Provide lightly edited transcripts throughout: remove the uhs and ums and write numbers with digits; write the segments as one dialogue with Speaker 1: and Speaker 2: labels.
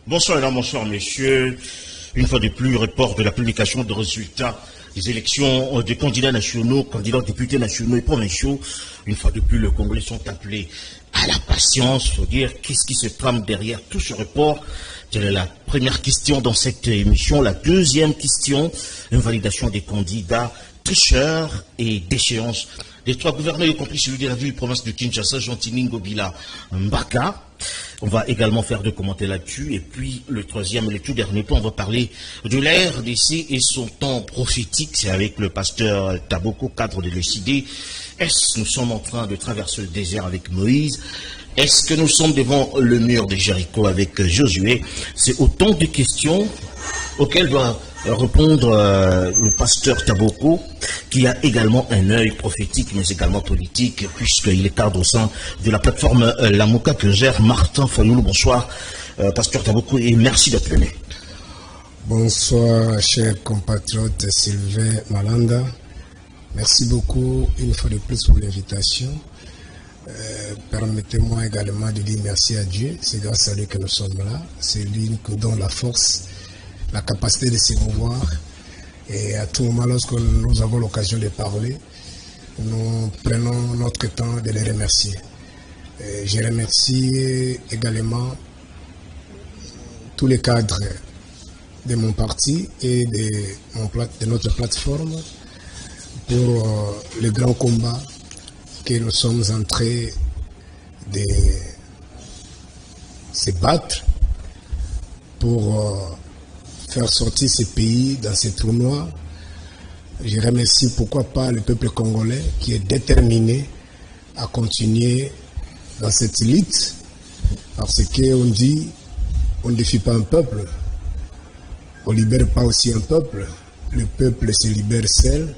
Speaker 1: Bonsoir mesdames, bonsoir messieurs. Une fois de plus, report de la publication des résultats des élections des candidats nationaux, candidats députés nationaux et provinciaux. Une fois de plus, les Congolais sont appelés à la patience. Il faut dire qu'est-ce qui se trame derrière tout ce report. Telle est la première question dans cette émission. La deuxième question, une validation des candidats tricheurs et d'échéance. Les trois gouverneurs, y compris celui de la ville province de Kinshasa, Gentini Ngobila Mbaka. On va également faire deux commentaires là-dessus. Et puis, le troisième et le tout dernier point, on va parler de la RDC et son temps prophétique. C'est avec le pasteur Taboko, cadre de l'ECD. Est-ce que nous sommes en train de traverser le désert avec Moïse? Est-ce que nous sommes devant le mur de Jéricho avec Josué? C'est autant de questions auxquelles va répondre le pasteur Taboko, qui a également un œil prophétique, mais également politique, puisqu'il est cadre au sein de la plateforme Lamouka que gère Martin Fayoulou. Bonsoir, pasteur Taboko, et merci d'être venu.
Speaker 2: Bonsoir, cher compatriote Sylvain Malanda. Merci beaucoup, une fois de plus, pour l'invitation. Permettez-moi également de dire merci à Dieu. C'est grâce à lui que nous sommes là. C'est lui qui nous donne la force, la capacité de se mouvoir. Et à tout moment, lorsque nous avons l'occasion de parler, nous prenons notre temps de les remercier. Je remercie également tous les cadres de mon parti et de notre plateforme pour le grand combat que nous sommes en train de se battre pour faire sortir ce pays dans ce tournoi. Je remercie pourquoi pas le peuple congolais qui est déterminé à continuer dans cette lutte, parce qu'on dit on ne défie pas un peuple, on ne libère pas aussi un peuple, le peuple se libère seul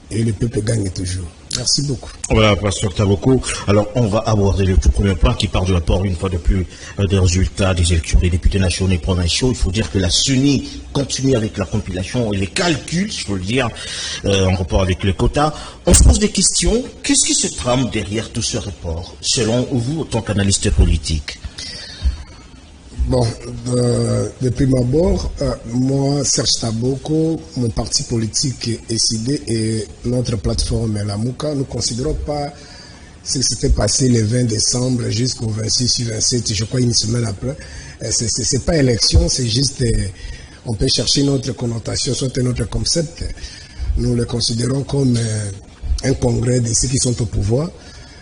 Speaker 2: et le peuple gagne toujours. Merci beaucoup.
Speaker 1: Voilà, pasteur Taboko. Alors, on va aborder le tout premier point qui part du rapport, une fois de plus, des résultats des élections des députés nationaux et provinciaux. Il faut dire que la CENI continue avec la compilation et les calculs, je peux le dire, en rapport avec le quota. On se pose des questions. Qu'est-ce qui se trame derrière tout ce rapport, selon vous, en tant qu'analyste politique?
Speaker 2: Bon, de prime abord, moi, Serge Taboko, mon parti politique ECD et notre plateforme Lamouka, nous ne considérons pas ce qui s'était passé le 20 décembre jusqu'au 26 ou 27, je crois une semaine après. Ce n'est pas élection, c'est juste, on peut chercher notre connotation, soit notre concept. Nous le considérons comme un congrès de ceux qui sont au pouvoir.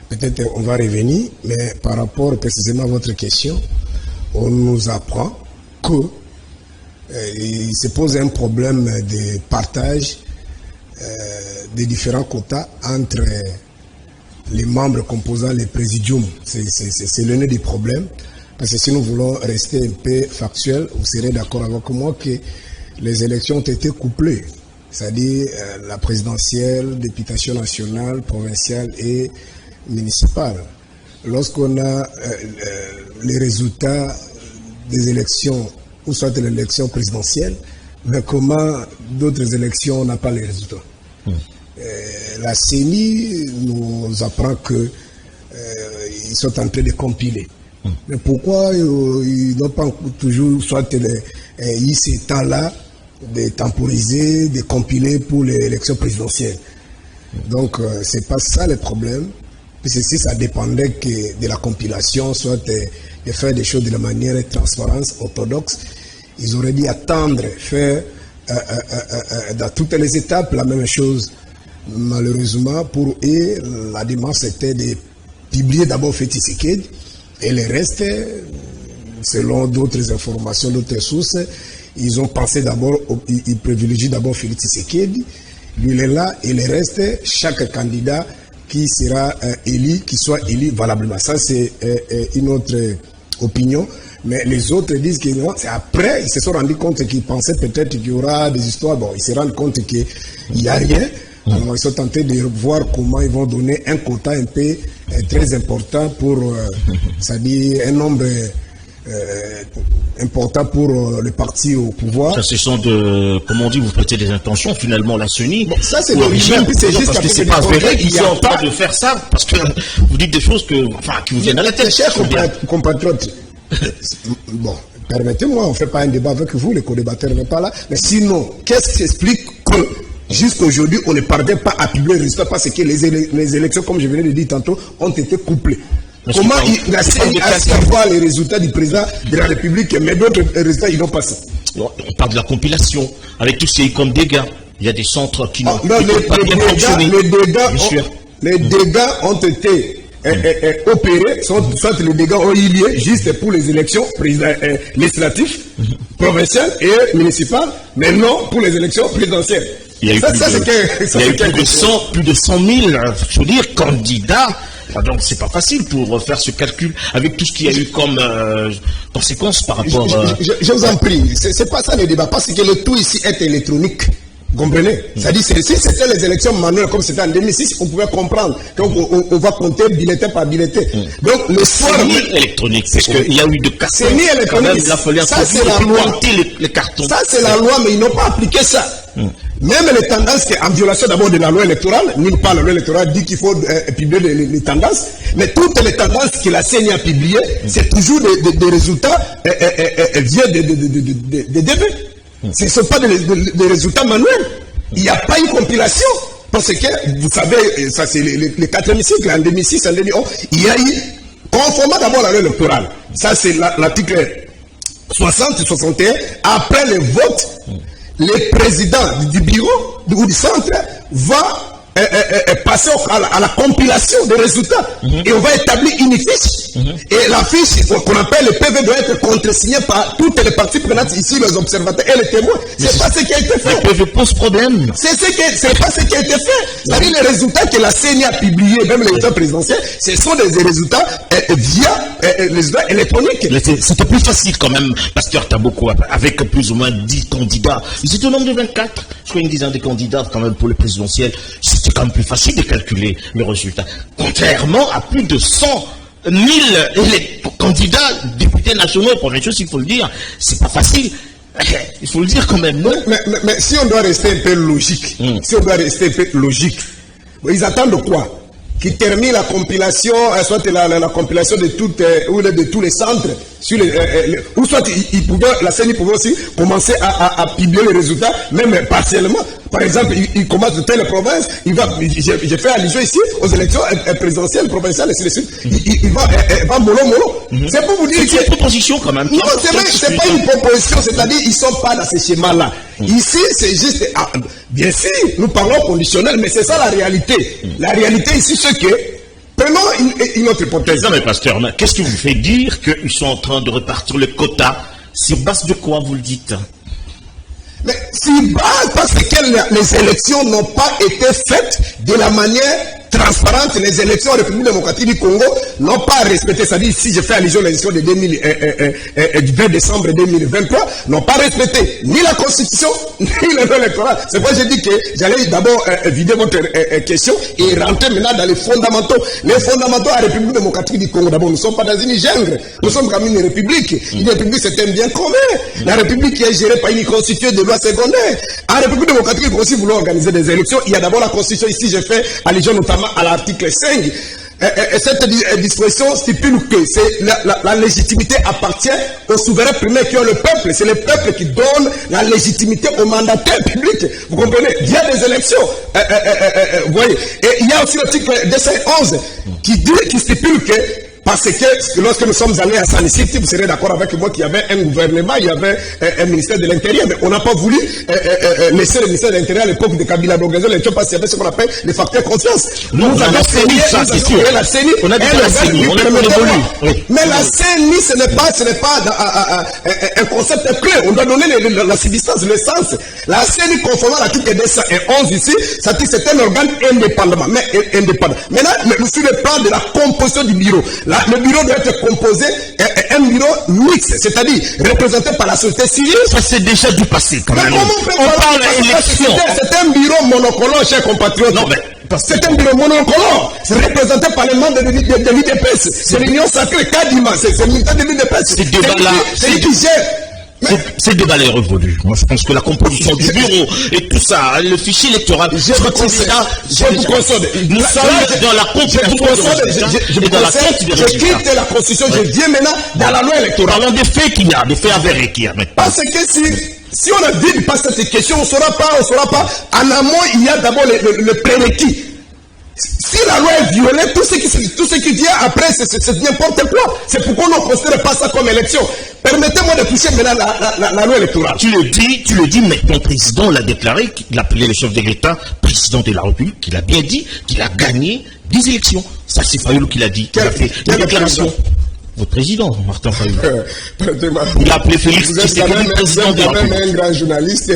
Speaker 2: Peut-être on va revenir, mais par rapport précisément à votre question, on nous apprend qu'il se pose un problème de partage des différents quotas entre les membres composant les présidiums. C'est le nœud du problème. Parce que si nous voulons rester un peu factuel, vous serez d'accord avec moi que les élections ont été couplées. C'est-à-dire la présidentielle, députation nationale, provinciale et municipale. Lorsqu'on a les résultats des élections, ou soit de l'élection présidentielle, mais comment d'autres élections n'ont pas les résultats. La CENI nous apprend qu'ils sont en train de compiler. Mais pourquoi ils n'ont pas toujours soit eu ces temps-là de temporiser, de compiler pour l'élection présidentielle? Donc, c'est pas ça le problème. Puisque si ça dépendait que de la compilation, soit de faire des choses de la manière transparente, orthodoxe, ils auraient dû attendre, faire dans toutes les étapes la même chose. Malheureusement, pour eux, la démarche était de publier d'abord Félix Tshisekedi et le reste, selon d'autres informations, d'autres sources, ils ont pensé d'abord, ils privilégient d'abord Félix Tshisekedi, lui il est là, et le reste, chaque candidat qui sera élu, qui soit élu valablement. Ça, c'est une autre opinion. Mais les autres disent que non, c'est après, ils se sont rendus compte qu'ils pensaient peut-être qu'il y aura des histoires. Bon, ils se rendent compte qu'il n'y a rien. Alors, ils sont tentés de voir comment ils vont donner un quota un peu très important pour, c'est-à-dire un nombre important pour le parti au pouvoir.
Speaker 1: Ça, ce sont de, comme on dit, vous prêtez des intentions, finalement, la CENI.
Speaker 2: Bon, ça, c'est d'origine,
Speaker 1: c'est juste parce que c'est pas vrai qu'ils sont en train de faire ça, parce que vous dites des choses qui vous viennent à la tête.
Speaker 2: Chers compatriotes, bon, permettez-moi, on ne fait pas un débat avec vous, les co-débatteurs n'est pas là, mais sinon, qu'est-ce qui explique que jusqu'à aujourd'hui, on ne parvient pas à publier le résultat parce que les élections, comme je venais de dire tantôt, ont été couplées. Comment il a essayé de voir les résultats du président de la République, mais d'autres résultats, ils n'ont pas ça.
Speaker 1: On parle de la compilation, avec tout ce qui est comme dégâts. Il y a des centres qui n'ont
Speaker 2: pas bien fonctionné. Les dégâts ont été opérés, soit les dégâts ont eu lieu juste pour les élections législatives, provinciales et municipales, mais non pour les élections présidentielles.
Speaker 1: Il y a eu plus de 100 000, je veux dire, candidats. Donc c'est pas facile pour faire ce calcul avec tout ce qu'il y a eu comme conséquences par rapport.
Speaker 2: Je vous en prie, c'est pas ça le débat, parce que le tout ici est électronique. Vous comprenez? C'est-à-dire, si c'était les élections manuelles comme c'était en 2006, on pouvait comprendre qu'on va compter bulletin par bulletin. Donc le soir.
Speaker 1: C'est ni électronique, parce qu'il y a eu de cas.
Speaker 2: C'est ni électronique.
Speaker 1: Il a fallu
Speaker 2: ça, c'est la loi.
Speaker 1: Les cartons.
Speaker 2: Ça, c'est la loi, mais ils n'ont pas appliqué ça. Même les tendances, en violation d'abord de la loi électorale, nulle part la loi électorale dit qu'il faut publier les tendances, mais toutes les tendances que la CENI a publiées, c'est toujours des résultats viennent des débats. Ce ne sont pas des résultats manuels. Il n'y a pas eu compilation. Parce que, vous savez, ça c'est les 4 hémicycles, en 2006, en 2011, il y a eu, conformément d'abord à la loi électorale, ça c'est l'article 60-61, après le vote, le président du bureau ou du centre va passer à la compilation des résultats. Et on va établir une fiche. Et la fiche qu'on appelle le PV doit être contresignée par toutes les parties prenantes ici, les observateurs et les témoins. C'est pas ce qui a été fait.
Speaker 1: Le PV pose problème.
Speaker 2: C'est pas ce qui a été fait. C'est-à-dire les résultats que la CENI a publiés, même les résultats présidentiels, ce sont des résultats via les résultats électroniques.
Speaker 1: C'était plus facile quand même, Pasteur Taboko, avec plus ou moins 10 candidats. Ils étaient au nombre de 24. Je crois une dizaine de candidats quand même pour le présidentiel. C'était quand même plus facile de calculer les résultats. Contrairement à plus de 100 000 candidats, députés nationaux et provinciaux, s'il faut le dire, c'est pas facile. Il faut le dire quand même, non?
Speaker 2: Mais si on doit rester un peu logique, ils attendent quoi? Qui termine la compilation, soit la compilation de toutes ou de tous les centres, sur ou soit la CENI pouvait aussi commencer à publier les résultats, même partiellement. Par exemple, il commence de telle province, j'ai fait allusion ici aux élections présidentielles, provinciales, et ainsi de suite. Il va mollo. C'est pour vous dire que.
Speaker 1: C'est une proposition quand même.
Speaker 2: Non, c'est pas une proposition, c'est-à-dire ils sont pas dans ce schéma-là. Ici, c'est juste. Bien sûr, nous parlons conditionnel, mais c'est ça la réalité. La réalité ici, c'est que. Prenons une autre hypothèse.
Speaker 1: Non, mais Pasteur, qu'est-ce qui vous fait dire qu'ils sont en train de répartir le quota? Sur base de quoi vous le dites?
Speaker 2: Mais sur base, parce que les élections n'ont pas été faites de la manière transparente. Les élections en République démocratique du Congo n'ont pas respecté. C'est-à-dire, si je fais allusion à l'élection du 20 décembre 2023, n'ont pas respecté ni la Constitution, ni la loi électorale. C'est pourquoi j'ai dit que j'allais d'abord vider votre question et rentrer maintenant dans les fondamentaux. Les fondamentaux à la République démocratique du Congo, d'abord, nous ne sommes pas dans une jungle. Nous sommes comme une république. Une république, c'est un bien commun. La république qui est gérée par une constitution de loi secondaire. En République démocratique, il faut aussi vouloir organiser des élections. Il y a d'abord la Constitution. Ici, je fais allusion notamment à l'article 5. Et cette disposition stipule que la légitimité appartient au souverain primaire qui est le peuple. C'est le peuple qui donne la légitimité aux mandataires publics. Vous comprenez? Via des élections. Vous voyez. Et il y a aussi l'article 211 qui stipule que parce que lorsque nous sommes allés à Sani City, vous serez d'accord avec moi qu'il y avait un gouvernement, il y avait un ministère de l'Intérieur, mais on n'a pas voulu laisser le ministère de l'Intérieur à l'époque de Kabila d'organiser l'élection parce qu'il y avait ce qu'on appelle les facteurs confiance.
Speaker 1: Nous avons la CENI,
Speaker 2: la CENI, on a dit la CENI, on a évolué. Mais la CENI, ce n'est pas un concept clé. On doit donner la substance, le sens. La CENI, conformément à l'article 211 ici, ça dit c'est un organe indépendant. Maintenant, sur le plan de la composition du bureau, le bureau doit être composé, un bureau mixte, c'est-à-dire représenté par la société civile.
Speaker 1: Ça c'est déjà du passé quand même. On parle d'élection.
Speaker 2: C'est un bureau monocolore, chers compatriotes.
Speaker 1: Non, mais
Speaker 2: c'est un bureau monocolore. C'est représenté par les membres de l'IDPS. C'est l'Union sacrée Kadima. C'est le militaire de l'IDPS. C'est lui qui gère
Speaker 1: Ces débats est révolu. Moi, je pense que la composition du bureau et tout ça, le fichier électoral,
Speaker 2: je vous conseille.
Speaker 1: Nous sommes dans la constitution.
Speaker 2: Je quitte la constitution, je viens maintenant dans la loi électorale.
Speaker 1: Parlons des faits qu'il y a, des faits avérés qu'il y a maintenant.
Speaker 2: Parce que si on a dit de passer cette question, on ne saura pas. En amont, il y a d'abord le prérequis. Si la loi est violée, tout ce qui vient après, c'est n'importe quoi. C'est pourquoi on ne considère pas ça comme élection. Permettez-moi de toucher maintenant la loi électorale.
Speaker 1: Tu le dis, mais ton président l'a déclaré, qu'il appelait le chef de l'État président de la République, qu'il a bien dit qu'il a gagné 10 élections. Ça, c'est Fayoulou qui l'a dit. Il a fait une déclaration. Votre président, Martin Fayoulou. Il a appelé Félix Tshisekedi président de la République.
Speaker 2: Vous êtes un grand journaliste,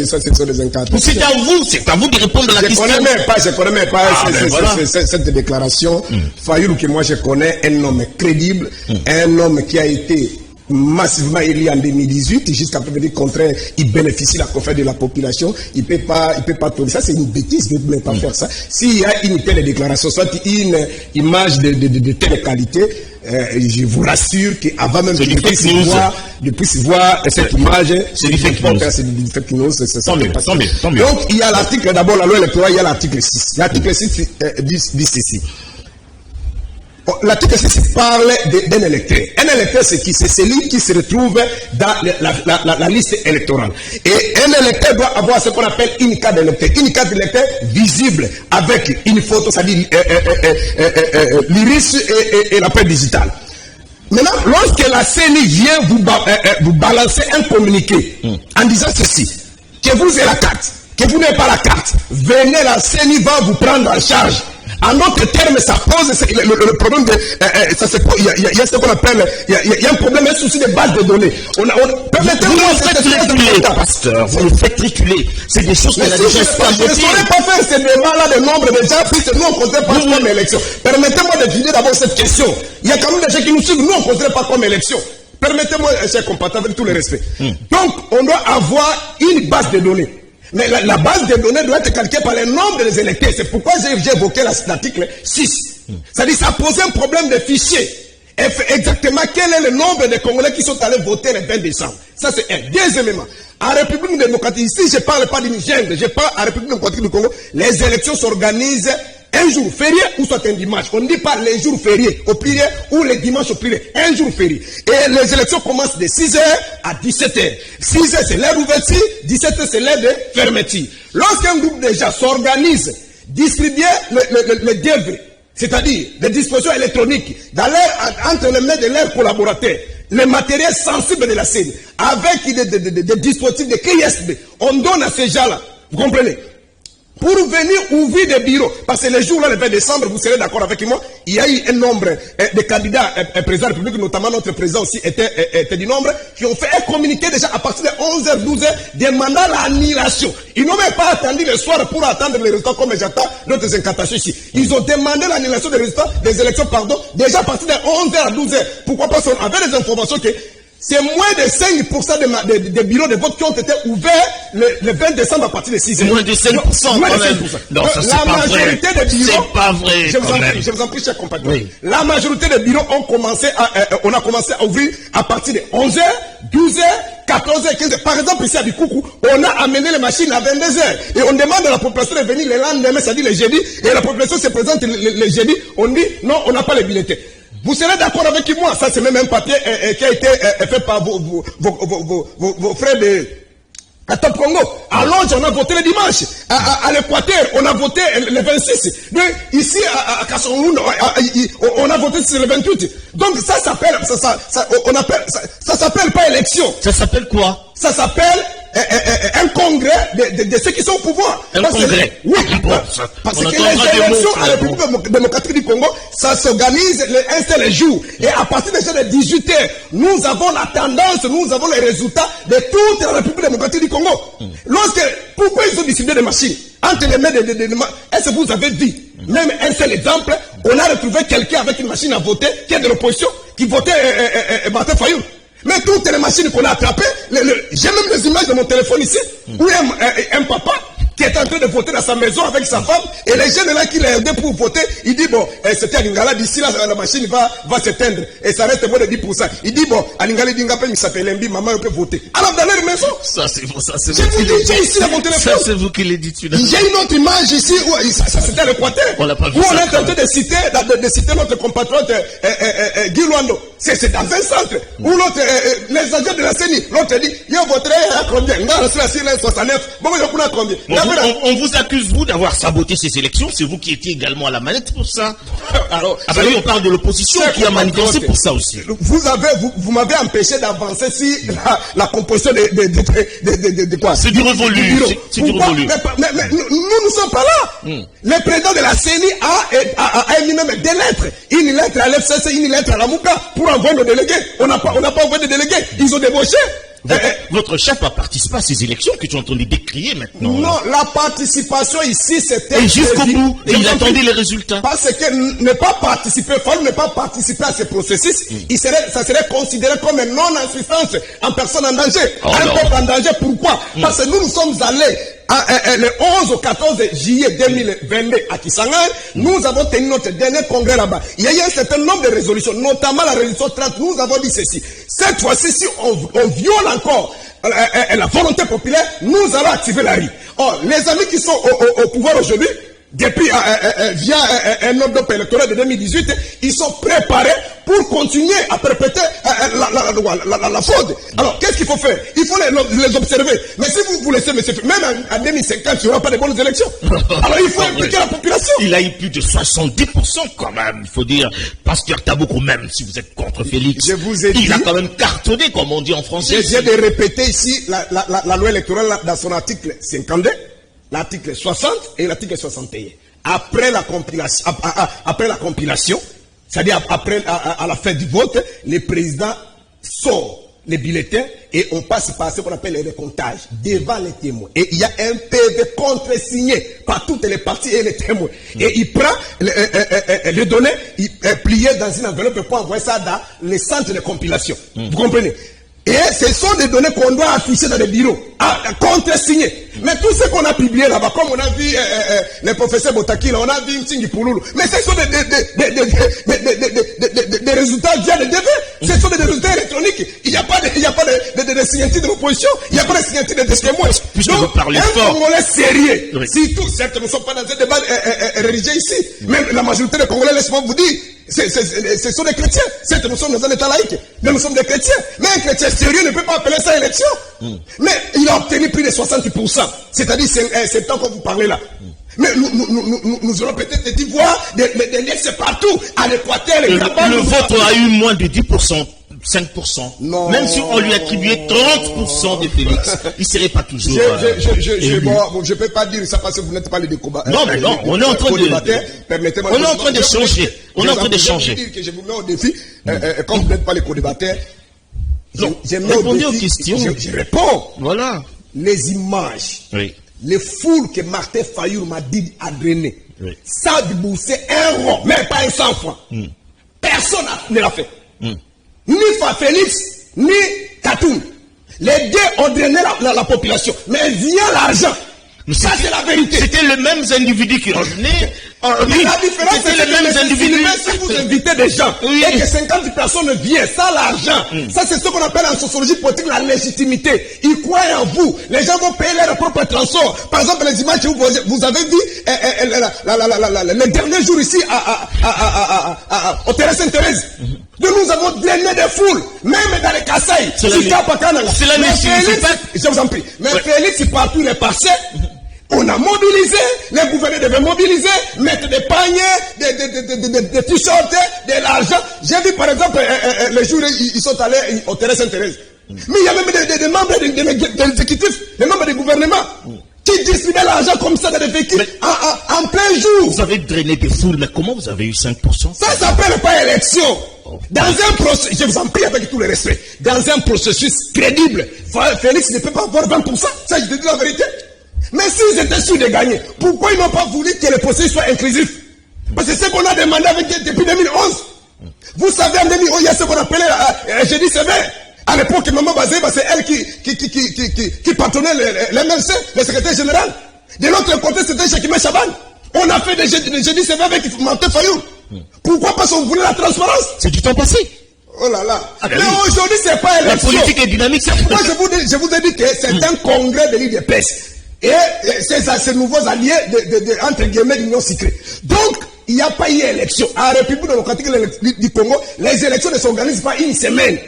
Speaker 2: ça ce sont des incantations.
Speaker 1: C'est à vous de répondre à la question.
Speaker 2: Je connais même pas cette déclaration. Fayoulou que moi je connais, un homme crédible, un homme qui a été massivement élu en 2018, jusqu'à preuve du contraire, il bénéficie de la confiance de la population, il peut pas tolérer. Ça, c'est une bêtise de ne pas faire ça. S'il y a une telle déclaration, soit une image de telle qualité, je vous rassure qu'avant même qu'il puisse voir cette image,
Speaker 1: c'est du fake news.
Speaker 2: C'est du fake news.
Speaker 1: Tant mieux.
Speaker 2: Donc, il y a l'article, d'abord, la loi électorale, il y a l'article 6. L'article 6 dit ceci. L'article 6 parle d'un électeur. Un électeur, c'est celui qui se retrouve dans la liste électorale. Et un électeur doit avoir ce qu'on appelle une carte d'électeur. Une carte d'électeur visible avec une photo, c'est-à-dire l'iris et la plaque digitale. Maintenant, lorsque la CENI vient vous balancer un communiqué en disant ceci, que vous avez la carte, que vous n'avez pas la carte, venez, la CENI va vous prendre en charge. En d'autres termes, ça pose le problème de. Il y a ce qu'on appelle. Il y a un problème, un souci de base de données.
Speaker 1: Permettez-moi de faites triculer, pasteur. Vous nous faites triculer. C'est des choses qu'on a déjà
Speaker 2: expérimentées. Je ne saurais pas faire ce débat-là de nombre de gens, puisque nous, on ne considère pas comme élection. Permettez-moi de vider d'abord cette question. Il y a quand même des gens qui nous suivent, nous, on ne considère pas comme élection. Permettez-moi, chers compatriotes, avec tout le respect. Donc, on doit avoir une base de données. Mais la base de données doit être calquée par le nombre des électeurs. C'est pourquoi j'ai évoqué l'article 6. C'est-à-dire que ça pose un problème de fichier. Exactement quel est le nombre de Congolais qui sont allés voter le 20 décembre. Ça, c'est un. Deuxièmement, en République démocratique, ici, je ne parle pas d'une gêne, je parle en République démocratique du Congo, les élections s'organisent un jour férié ou soit un dimanche. On ne dit pas les jours fériés au pluriel ou les dimanches au pluriel. Un jour férié. Et les élections commencent de 6h à 17h. 6h, c'est l'heure d'ouverture, 17h, c'est l'heure de fermeture. Lorsqu'un groupe de gens s'organise, distribuer le débris, c'est-à-dire des dispositions électroniques, entre les mains de leurs collaborateurs, les matériels sensibles de la scène, avec des dispositifs de clés USB, on donne à ces gens-là. Vous comprenez? Pour venir ouvrir des bureaux, parce que les jours-là, le 20 décembre, vous serez d'accord avec moi, il y a eu un nombre de candidats présidents de la République, notamment notre président aussi était du nombre, qui ont fait un communiqué déjà à partir de 11h, 12h, demandant l'annulation. Ils n'ont même pas attendu le soir pour attendre les résultats comme j'attends d'autres incantations ici. Ils ont demandé l'annulation des résultats, des élections, déjà à partir de 11h à 12h. Pourquoi pas? On avait des informations que c'est moins de 5% des bureaux de vote qui ont été ouverts le 20 décembre à partir de 6h.
Speaker 1: Moins de 5%.
Speaker 2: Moins de 5%.
Speaker 1: Non, ça c'est pas vrai. C'est pas vrai.
Speaker 2: Je vous en prie, chers compatriotes. Oui. La majorité des bureaux on a commencé à ouvrir à partir de 11h, 12h, 14h, 15h. Par exemple, ici à Bikoukou, on a amené les machines à 22h. Et on demande à la population de venir le lendemain, c'est-à-dire le jeudi. Et la population se présente le jeudi. On dit non, on n'a pas les bulletins. Vous serez d'accord avec moi, ça c'est même un papier qui a été fait par vos frères de Top Congo. À Londres, on a voté le dimanche. À l'Équateur, on a voté le 26. Ici, à Kassongoun, on a voté sur le 28. Donc ça s'appelle, ça s'appelle pas élection.
Speaker 1: Ça s'appelle quoi?
Speaker 2: Ça s'appelle un congrès de ceux qui sont au pouvoir.
Speaker 1: Congrès.
Speaker 2: Oui, parce que les élections à la République démocratique du Congo, ça s'organise un seul jour. Et à partir de 18h, nous avons la tendance, nous avons les résultats de toute la République démocratique du Congo. Pourquoi ils ont distribué des machines entre les mains est-ce que vous avez vu même un seul exemple? On a retrouvé quelqu'un avec une machine à voter qui est de l'opposition, qui votait Martin Fayoulou. Mais toutes les machines qu'on a attrapées, j'ai même les images de mon téléphone ici, où un papa qui est en train de voter dans sa maison avec sa femme, et les jeunes là qui l'ont aidé pour voter, il dit bon, c'était à Lingala, d'ici là, la machine va s'éteindre, et ça reste moins de 10%. Il dit bon, à Lingala, il s'appelle Mbi, maman, on peut voter. Alors dans leur maison,
Speaker 1: ça c'est vous, ça c'est
Speaker 2: je vous dis, j'ai ici dans mon téléphone.
Speaker 1: Ça c'est vous qui l'avez dit.
Speaker 2: J'ai une autre image ici, où, ça c'était l'Équateur, où on est en train de citer notre compatriote Guy Luando. C'est dans un centre, où l'autre, les agents de la CENI, l'autre dit, il voterait à combien? Non, c'est la 69, bon, il y a combien?
Speaker 1: On vous accuse, vous, d'avoir saboté ces élections. C'est vous qui étiez également à la manette pour ça. Alors, oui, on parle de l'opposition qui a manifesté pour ça aussi.
Speaker 2: Vous m'avez empêché d'avancer si la composition de quoi?
Speaker 1: C'est du révolu. C'est du révolu.
Speaker 2: Mais nous ne sommes pas là. Le président de la CENI a émis même des lettres. Une lettre à l'FCC, une lettre à la Mouka pour envoyer nos délégués. On n'a pas envoyé de délégués. Ils ont débauché.
Speaker 1: Votre chef a participé à ces élections que tu es en train de décrier maintenant.
Speaker 2: Non, la participation ici, c'était...
Speaker 1: Et jusqu'au bout, et il attendait les résultats.
Speaker 2: Parce que ne pas participer, ne pas participer à ce processus, ça serait considéré comme une non-assistance en personne en danger. Un peuple en danger, pourquoi? Parce que nous sommes allés le 11 au 14 juillet 2022 à Kisangani, nous avons tenu notre dernier congrès là-bas. Il y a eu un certain nombre de résolutions, notamment la résolution 30, nous avons dit ceci. Cette fois-ci, si on viole encore la volonté populaire, nous allons activer la rue. Or, les amis qui sont au pouvoir aujourd'hui, depuis via un ordre électoral de 2018, ils sont préparés pour continuer à perpétrer la fraude. Alors, qu'est-ce qu'il faut faire? Il faut les observer. Mais si vous laissez, même en 2050, il n'y aura pas de bonnes élections. Alors, il faut impliquer la population.
Speaker 1: Il a eu plus de 70% quand même, il faut dire. Pasteur Taboko, même si vous êtes contre Félix,
Speaker 2: je vous ai dit,
Speaker 1: il a quand même cartonné, comme on dit en français.
Speaker 2: Je viens de répéter ici la loi électorale dans son article 52. L'article 60 et l'article 61. Après la compilation, c'est-à-dire à la fin du vote, le président sort les bulletins et on passe par ce qu'on appelle le recomptage devant les témoins. Et il y a un PV contre-signé par toutes les parties et les témoins. Et il prend les données, il plié dans une enveloppe pour envoyer ça dans les centres de compilation. Vous comprenez? Et ce sont des données qu'on doit afficher dans les bureaux, contre-signer. Mais tout ce qu'on a publié là-bas, comme on a vu le professeur Botaki, on a vu Mtingi Pouloulou, mais ce sont des résultats via les DV. Ce sont des résultats électroniques. Il n'y a pas de signatures de l'opposition, il n'y a pas de signatures de témoins. Donc, un Congolais sérieux, si tout, certes, nous ne sommes pas dans un débat religieux ici, même la majorité des Congolais, laissez-moi vous dire, ce sont des chrétiens. Certes, nous sommes dans un état laïque, mais nous sommes des chrétiens. Mais un chrétien sérieux ne peut pas appeler ça élection. Mais il a obtenu plus de 60%. C'est-à-dire, c'est le temps que vous parlez là. Mais nous aurons peut-être des voix, des laisser partout, à l'Équateur,
Speaker 1: le vote a eu moins de 10%. 5%.
Speaker 2: Non.
Speaker 1: Même si on lui attribuait 30% de Félix, il ne serait pas toujours.
Speaker 2: Je ne peux pas dire ça parce que vous n'êtes pas les décobateurs.
Speaker 1: Non, mais non, on est en train
Speaker 2: Permettez-moi.
Speaker 1: On est en train d'échanger. On est en train d'échanger.
Speaker 2: Je veux dire que je vous mets au défi, comme vous n'êtes pas les co-débatteurs.
Speaker 1: Répondez aux questions.
Speaker 2: Je réponds.
Speaker 1: Voilà.
Speaker 2: Les images.
Speaker 1: Oui.
Speaker 2: Les foules que Martin Fayoul m'a dit à drainer.
Speaker 1: Oui.
Speaker 2: Ça a déboursé un rond, même pas un 100 francs. Personne ne l'a fait. Ni Félix, ni Katoum. Les deux ont drainé la population. Mais via l'argent. Ça, c'est la vérité.
Speaker 1: C'était les mêmes individus qui revenaient.
Speaker 2: Mais la différence, c'est
Speaker 1: les mêmes individus.
Speaker 2: Si vous invitez des gens et que 50 personnes viennent, ça, l'argent. Ça, c'est ce qu'on appelle en sociologie politique la légitimité. Ils croient en vous. Les gens vont payer leur propre transport. Par exemple, les images que vous avez vues les derniers jours ici au terrain Sainte-Thérèse. Nous avons drainé des foules, même dans les Kasaï.
Speaker 1: C'est la légitimité.
Speaker 2: Je vous en prie. Mais Félix, partout, il est passé. On a mobilisé, les gouverneurs devaient mobiliser, mettre des paniers, des t-shirts, de l'argent. J'ai vu par exemple, les jours ils sont allés au terrain Sainte-Thérèse. Mais il y a même des membres de l'exécutif, des membres du gouvernement, qui distribuaient l'argent comme ça dans des véhicules en plein jour.
Speaker 1: Vous avez drainé des foules, mais comment vous avez eu 5%?
Speaker 2: Ça s'appelle pas élection. Dans un processus, je vous en prie avec tout le respect, dans un processus crédible, Félix ne peut pas avoir 20%. Ça, je te dis la vérité. Mais s'ils étaient sûrs de gagner, pourquoi ils n'ont pas voulu que le processus soit inclusif? Parce que c'est ce qu'on a demandé depuis 2011. Vous savez, en 2011, il y a ce qu'on appelait jeudi sévère. À l'époque, Maman Bazé, c'est elle qui patronnait l'MLC, le secrétaire général. De l'autre côté, c'était Chakimé Chaban. On a fait des jeudis sévères avec Manté Fayoum. Pourquoi parce qu'on voulait la transparence?
Speaker 1: C'est du temps passé.
Speaker 2: Oh là là.
Speaker 1: Ah,
Speaker 2: mais
Speaker 1: oui.
Speaker 2: aujourd'hui, c'est pas élection.
Speaker 1: La politique est dynamique.
Speaker 2: C'est pourquoi je vous ai dit que c'est un congrès de l'IDPS. Et c'est ces nouveaux alliés entre guillemets l'Union Sacrée. Donc, il n'y a pas eu élection. À la République démocratique du Congo, les élections ne s'organisent pas une semaine.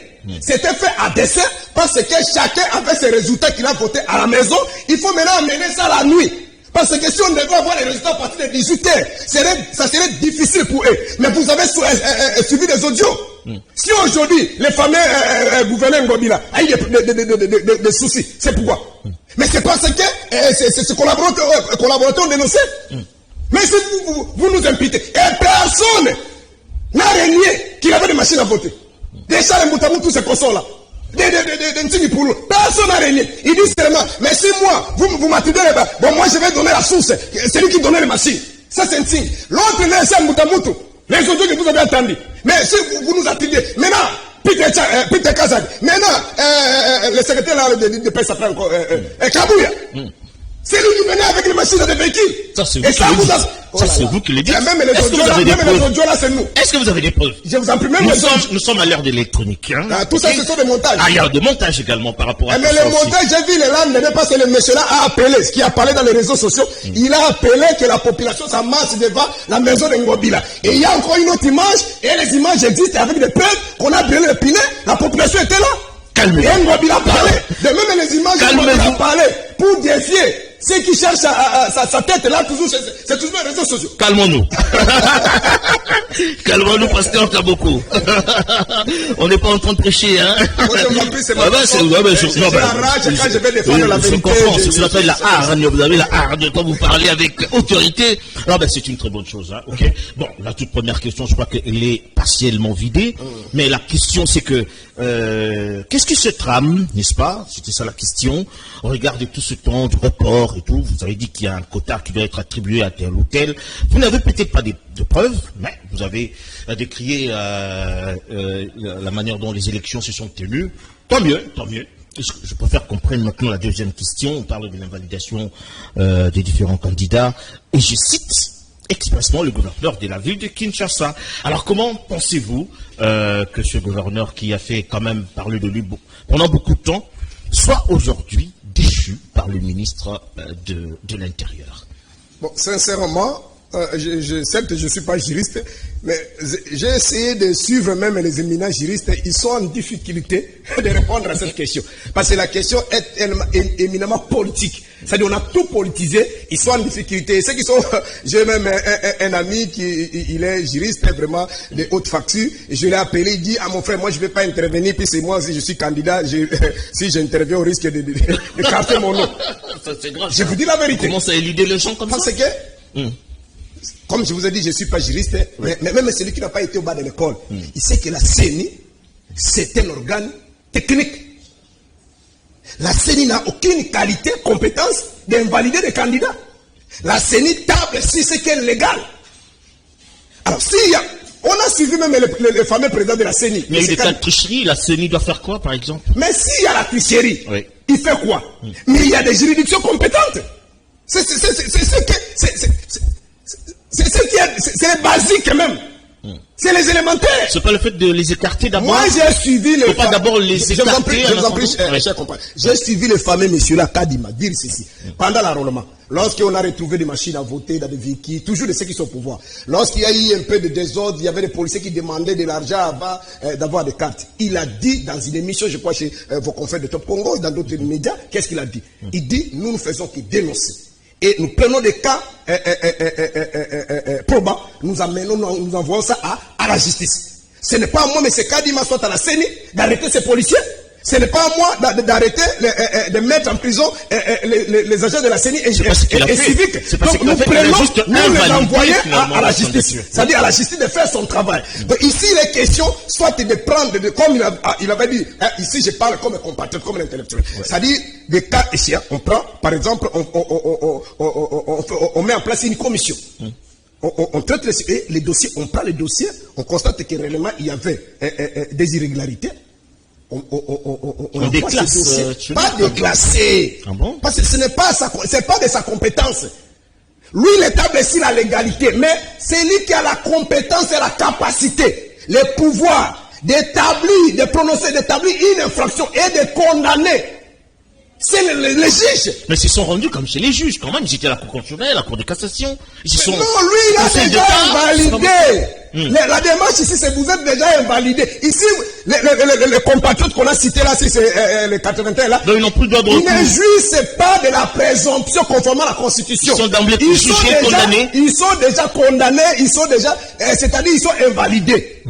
Speaker 2: C'était fait à dessein parce que chacun avait ses résultats qu'il a votés à la maison. Il faut maintenant amener ça la nuit. Parce que si on devait avoir les résultats à partir de 18h, ça serait difficile pour eux. Mais vous avez suivi des audios. Si aujourd'hui, les fameux gouverneurs Ngobila a eu des soucis, c'est pourquoi? Mais c'est parce que ces collaborateurs ont dénoncé. Mais si vous nous imputez, et personne n'a renié qu'il avait des machines à voter. Des chars et Moutamou, tous ces consoles-là. Personne n'a renié. Il dit seulement, mais si moi, vous m'attendez là-bas, bon, moi je vais donner la source. C'est lui qui donnait les machines. Ça, c'est un signe. L'autre, c'est Moutamoutou. Les autres que vous avez entendus. Mais si vous nous attendez, maintenant, Peter Kazak, maintenant, le secrétaire de paix s'appelle encore, Kabouya. C'est lui qui venait avec les machines de véhicules.
Speaker 1: Ça, c'est vous qui le dites.
Speaker 2: Même les audios là, c'est nous.
Speaker 1: Est-ce que vous avez des preuves?
Speaker 2: Je vous en prie, même
Speaker 1: nous sommes à l'ère de l'électronique. Hein?
Speaker 2: Tout ça, ce sont des montages.
Speaker 1: Ah, il y a des montages également par rapport à
Speaker 2: mais les montages, j'ai vu les lames, parce que le monsieur-là a appelé, ce qui a parlé dans les réseaux sociaux, il a appelé que la population s'amasse devant la maison de Ngobila. Et il y a encore une autre image, et les images existent avec des preuves qu'on a brûlé le pinet, la population était là.
Speaker 1: Calmez-vous.
Speaker 2: Et Ngobila a parlé. De même les images, Ngobila a parlé pour défier. Ceux qui cherchent sa tête là, toujours, c'est toujours les réseaux sociaux.
Speaker 1: Calmons-nous. Calmons-nous parce qu'on a beaucoup. On n'est pas en train de prêcher, hein.
Speaker 2: Moi, c'est la rage quand je vais défendre la vérité.
Speaker 1: Ça s'appelle la hargne. Vous avez la hargne quand vous parlez avec autorité. Ah ben c'est une très bonne chose, hein. Ok. Bon, la toute première question, je crois qu'elle est partiellement vidée. Mais la question, c'est que qu'est-ce qui se trame, n'est-ce pas? C'était ça la question. On regarde tout ce temps du report et tout. Vous avez dit qu'il y a un quota qui doit être attribué à tel ou tel. Vous n'avez peut-être pas de preuves, mais vous avez décrié la manière dont les élections se sont tenues. Tant mieux, tant mieux. Je préfère qu'on prenne maintenant la deuxième question. On parle de l'invalidation des différents candidats. Et je cite expressement le gouverneur de la ville de Kinshasa. Alors comment pensez-vous que ce gouverneur qui a fait quand même parler de lui pendant beaucoup de temps soit aujourd'hui déchu par le ministre de l'Intérieur?
Speaker 2: Bon, sincèrement, certes, je ne suis pas juriste, mais j'ai essayé de suivre même les éminents juristes. Ils sont en difficulté de répondre à cette question. Parce que la question est éminemment politique. C'est-à-dire on a tout politisé, ils sont en difficulté. Ceux qui sont, j'ai même un ami il est juriste, vraiment de haute facture. Je l'ai appelé, il dit à mon frère, moi je ne vais pas intervenir, puis c'est moi si je suis candidat, si j'interviens au risque de casser mon nom.
Speaker 1: C'est grave.
Speaker 2: Je vous dis la vérité.
Speaker 1: Comment ça éluder les gens comme ça?
Speaker 2: Parce que, comme je vous ai dit, je ne suis pas juriste, mais même celui qui n'a pas été au bas de l'école, il sait que la CENI, c'est un organe technique. La CENI n'a aucune qualité, compétence d'invalider des candidats. La CENI table si c'est qu'elle est légal. Alors, on a suivi même le fameux président de la CENI.
Speaker 1: Mais il y a des cas de tricherie, la CENI doit faire quoi, par exemple?
Speaker 2: Mais s'il y a la tricherie,
Speaker 1: oui,
Speaker 2: il fait quoi? Mais il y a des juridictions compétentes. C'est basique même. C'est les élémentaires.
Speaker 1: C'est pas le fait de les écarter d'abord.
Speaker 2: Moi, j'ai suivi le.
Speaker 1: Faut pas d'abord les écarter.
Speaker 2: Je vous en prie, cher compagnon. J'ai suivi le fameux monsieur là, Kadima, dire ceci. Pendant l'enrôlement, lorsqu'on a retrouvé des machines à voter dans des véhicules, toujours de ceux qui sont au pouvoir. Lorsqu'il y a eu un peu de désordre, il y avait des policiers qui demandaient de l'argent avant d'avoir des cartes. Il a dit dans une émission, je crois chez vos confrères de Top Congo et dans d'autres médias, qu'est-ce qu'il a dit? Il dit, nous ne faisons que dénoncer. Et nous prenons des cas probants, nous envoyons ça à la justice. Ce n'est pas à moi, mais c'est Kadima soit à la CENI d'arrêter ces policiers. Ce n'est pas à moi d'arrêter, de mettre en prison les agents de la CENI et civiques. Donc nous prenons, nous les envoyons à la justice. C'est-à-dire à la justice de faire son travail. Donc ici, il est question soit de prendre, comme il avait dit, ici je parle comme un compatriote, comme un intellectuel. C'est-à-dire des cas ici, on prend, par exemple, on met en place une commission. On traite les dossiers, on prend les dossiers, on constate que réellement il y avait des irrégularités. on
Speaker 1: déclasse.
Speaker 2: Pas déclassé.
Speaker 1: Ah bon?
Speaker 2: Parce que ce n'est pas c'est pas de sa compétence. Lui, il établit ici la légalité, mais c'est lui qui a la compétence et la capacité, le pouvoir d'établir, de prononcer, d'établir une infraction et de condamner. C'est les juges.
Speaker 1: Mais ils sont rendus comme chez les juges, quand même. Ils étaient à la Cour constitutionnelle, à la Cour de cassation.
Speaker 2: Non, lui, il a déjà invalidé. La démarche ici, c'est vous êtes déjà invalidé. Ici, les compatriotes qu'on a cités là, c'est les 81 là.
Speaker 1: Donc, ils n'ont plus de droit de
Speaker 2: recours. Ils ne jouissent pas de la présomption conformément à la Constitution.
Speaker 1: Ils sont d'emblée jugés, condamnés.
Speaker 2: Ils sont déjà condamnés, c'est-à-dire ils sont invalidés.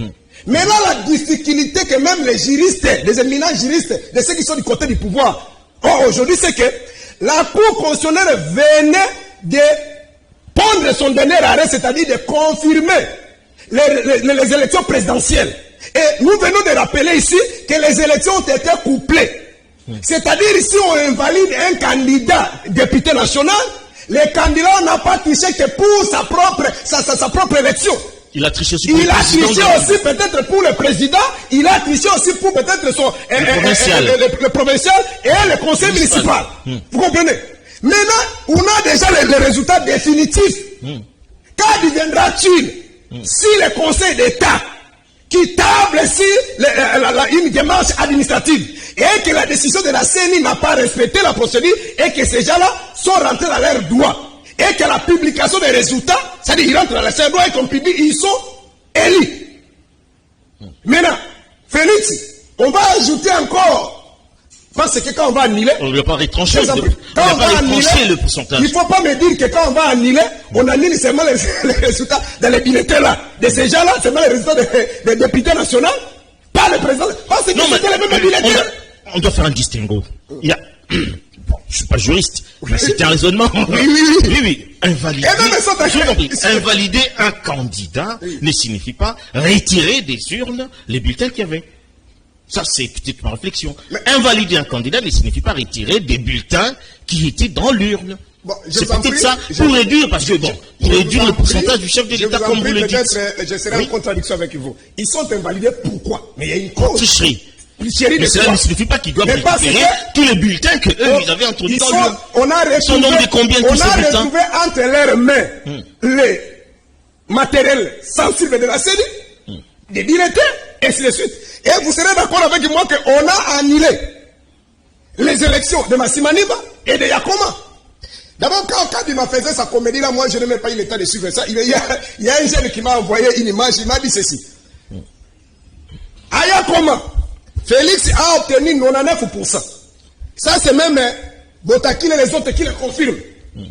Speaker 2: Maintenant, la difficulté que même les juristes, les éminents juristes, de ceux qui sont du côté du pouvoir, aujourd'hui, c'est que la Cour constitutionnelle venait de pondre son dernier arrêt, c'est-à-dire de confirmer les élections présidentielles. Et nous venons de rappeler ici que les élections ont été couplées. C'est-à-dire ici, on invalide un candidat député national. Le candidat n'a pas triché que pour sa propre élection.
Speaker 1: Il a triché aussi
Speaker 2: pour peut-être pour le président, il a triché aussi pour peut-être le provincial et le conseil municipal. Vous comprenez? Maintenant, on a déjà les résultats définitifs. Qu'adviendra-t-il si le conseil d'État qui table sur une démarche administrative et que la décision de la CENI n'a pas respecté la procédure et que ces gens-là sont rentrés dans leurs droits? Et que la publication des résultats, c'est-à-dire ils rentrent dans la CEDOA et qu'on publie, ils sont élus. Maintenant, Félix, on va ajouter encore, parce que quand on va annuler,
Speaker 1: on ne va pas retrancher le pourcentage.
Speaker 2: Il ne faut pas me dire que quand on va annuler, on annule seulement les résultats dans les bulletins là. De ces gens-là, seulement les résultats des députés nationaux, pas le président. Parce que c'était les mêmes bulletins.
Speaker 1: On doit faire un distinguo. Il y a... Je ne suis pas juriste, mais c'est un raisonnement. Oui. Invalider un candidat ne signifie pas retirer des urnes les bulletins qu'il y avait. Ça, c'est peut-être ma réflexion. Mais invalider un candidat ne signifie pas retirer des bulletins qui étaient dans l'urne. Bon, c'est peut-être ça, pour réduire, parce que pour réduire le pourcentage du chef de l'État, comme vous le dites.
Speaker 2: Je serai en contradiction avec vous. Ils sont invalidés, pourquoi? Mais il y a une cause.
Speaker 1: Tricherie. Mais cela ne signifie pas qu'ils doivent récupérer tous les bulletins que eux ils avaient introduits dans l'urne.
Speaker 2: On a retrouvé entre leurs mains les matériels sensibles de la CENI, des bulletins, et ainsi de suite. Et vous serez d'accord avec moi qu'on a annulé les élections de Massimaniba et de Yakoma. D'abord, quand il m'a fait sa comédie là, moi je n'ai même pas eu le temps de suivre ça. Il y a un jeune qui m'a envoyé une image, il m'a dit ceci. À Yakoma, Félix a obtenu 99%. Ça, c'est même Botakine et les autres qui le confirment.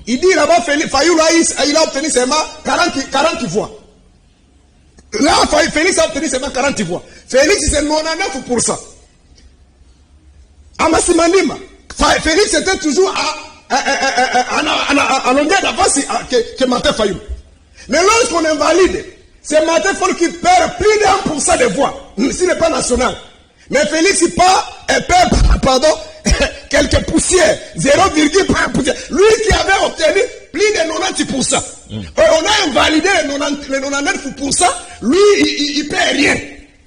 Speaker 2: Il dit là-bas, Fayoulou il a obtenu seulement 40 voix. Là, Félix a obtenu seulement 40 voix. Félix, c'est 99%. À Massimandima, Félix était toujours en longueur d'avance que Martin Fayoulou. Mais lorsqu'on invalide, c'est Martin Fayoulou qui perd plus de 1% de voix, s'il n'est pas national. Mais Félix perd, quelques poussières, 0,1 poussière. Lui qui avait obtenu plus de 90%. On a invalidé les 99%, lui, il ne perd rien.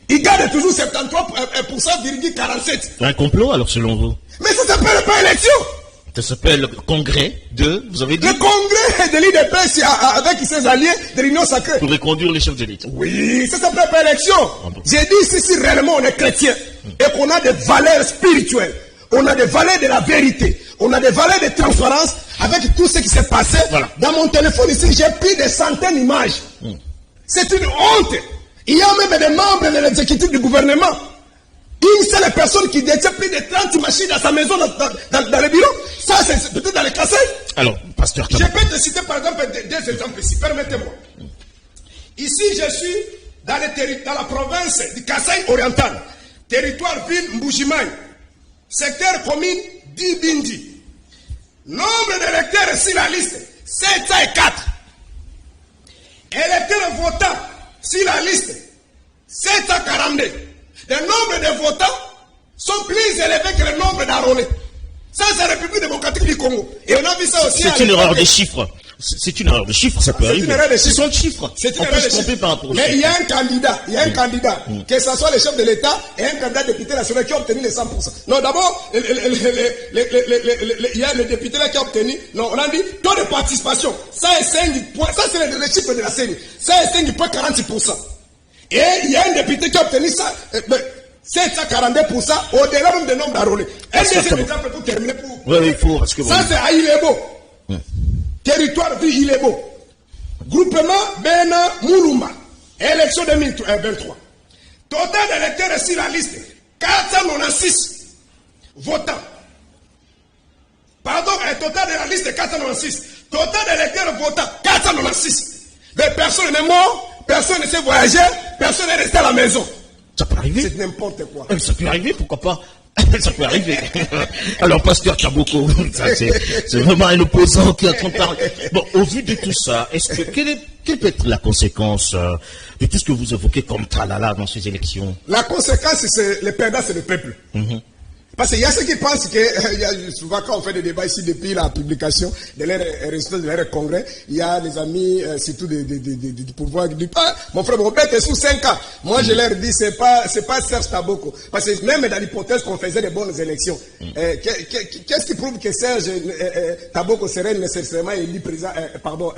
Speaker 2: Il garde toujours 73,47%.
Speaker 1: Un complot, alors, selon vous?
Speaker 2: Mais ça s'appelle pas élection.
Speaker 1: Ça s'appelle le congrès de, vous avez dit?
Speaker 2: Le congrès de l'IDPS avec ses alliés de l'Union sacrée.
Speaker 1: Pour reconduire les chefs de l'État.
Speaker 2: Oui, ça s'appelle pas élection. J'ai dit si réellement on est chrétien et qu'on a des valeurs spirituelles, on a des valeurs de la vérité, on a des valeurs de transparence avec tout ce qui s'est passé. Voilà. Dans mon téléphone ici, j'ai pris des centaines d'images. C'est une honte. Il y a même des membres de l'exécutif du gouvernement. Une seule personne qui détient plus de 30 machines dans sa maison, dans le bureau. Ça, c'est peut-être dans les Kassai.
Speaker 1: Alors, pasteur
Speaker 2: Je peux te citer par exemple deux exemples ici. Permettez-moi. Ici, je suis dans la province du Kassai oriental. Territoire ville Mbujimai. Secteur commune d'Ibindi. Nombre d'électeurs sur la liste, 704. Électeurs votants sur la liste, 742. Le nombre de votants sont plus élevés que le nombre d'enrôlés. Ça, c'est la République démocratique du Congo. Et on a vu ça aussi.
Speaker 1: C'est une erreur des chiffres. C'est une erreur de chiffres, ça peut arriver. Ce sont de chiffres.
Speaker 2: C'est une erreur de chiffres. Mais il y a un candidat, que ce soit le chef de l'État et un candidat député national qui a obtenu les 100%. Non, d'abord, il y a le député là qui a obtenu, non, on a dit taux de participation, ça est 5 points, ça c'est le chiffre de la série, ça est 5,40%. Et il y a un député qui a obtenu ça, 742%, au-delà même du nombre d'enrôlés. Un deuxième exemple pour terminer.
Speaker 1: Oui, il faut, parce que
Speaker 2: ça c'est à Ilebo. Territoire de Ilebo. Groupement Bena Moulouma. Élection 2023. Total d'électeurs sur la liste, 496 votants. Pardon, total de la liste 496. Total d'électeurs votants, 496. Mais personne n'est mort, personne ne s'est voyagé, personne n'est resté à la maison.
Speaker 1: Ça peut arriver.
Speaker 2: C'est n'importe quoi.
Speaker 1: Ça peut arriver, pourquoi pas? Ça peut arriver. Alors, Pasteur Tchaboko, c'est vraiment un opposant qui est en train de parler. Bon, au vu de tout ça, quelle peut être la conséquence de tout ce que vous évoquez comme tralala dans ces élections?
Speaker 2: La conséquence, c'est le perdant, c'est le peuple. Parce qu'il y a ceux qui pensent que, souvent quand on fait des débats ici depuis la publication de leur résultat de leur congrès, il y a des amis, surtout du pouvoir, qui disent, ah, mon frère Robert est sous 5 ans. Moi, je leur dis, c'est pas Serge Taboko. Parce que même dans l'hypothèse qu'on faisait des bonnes élections, qu'est-ce qui prouve que Serge Taboko serait nécessairement élu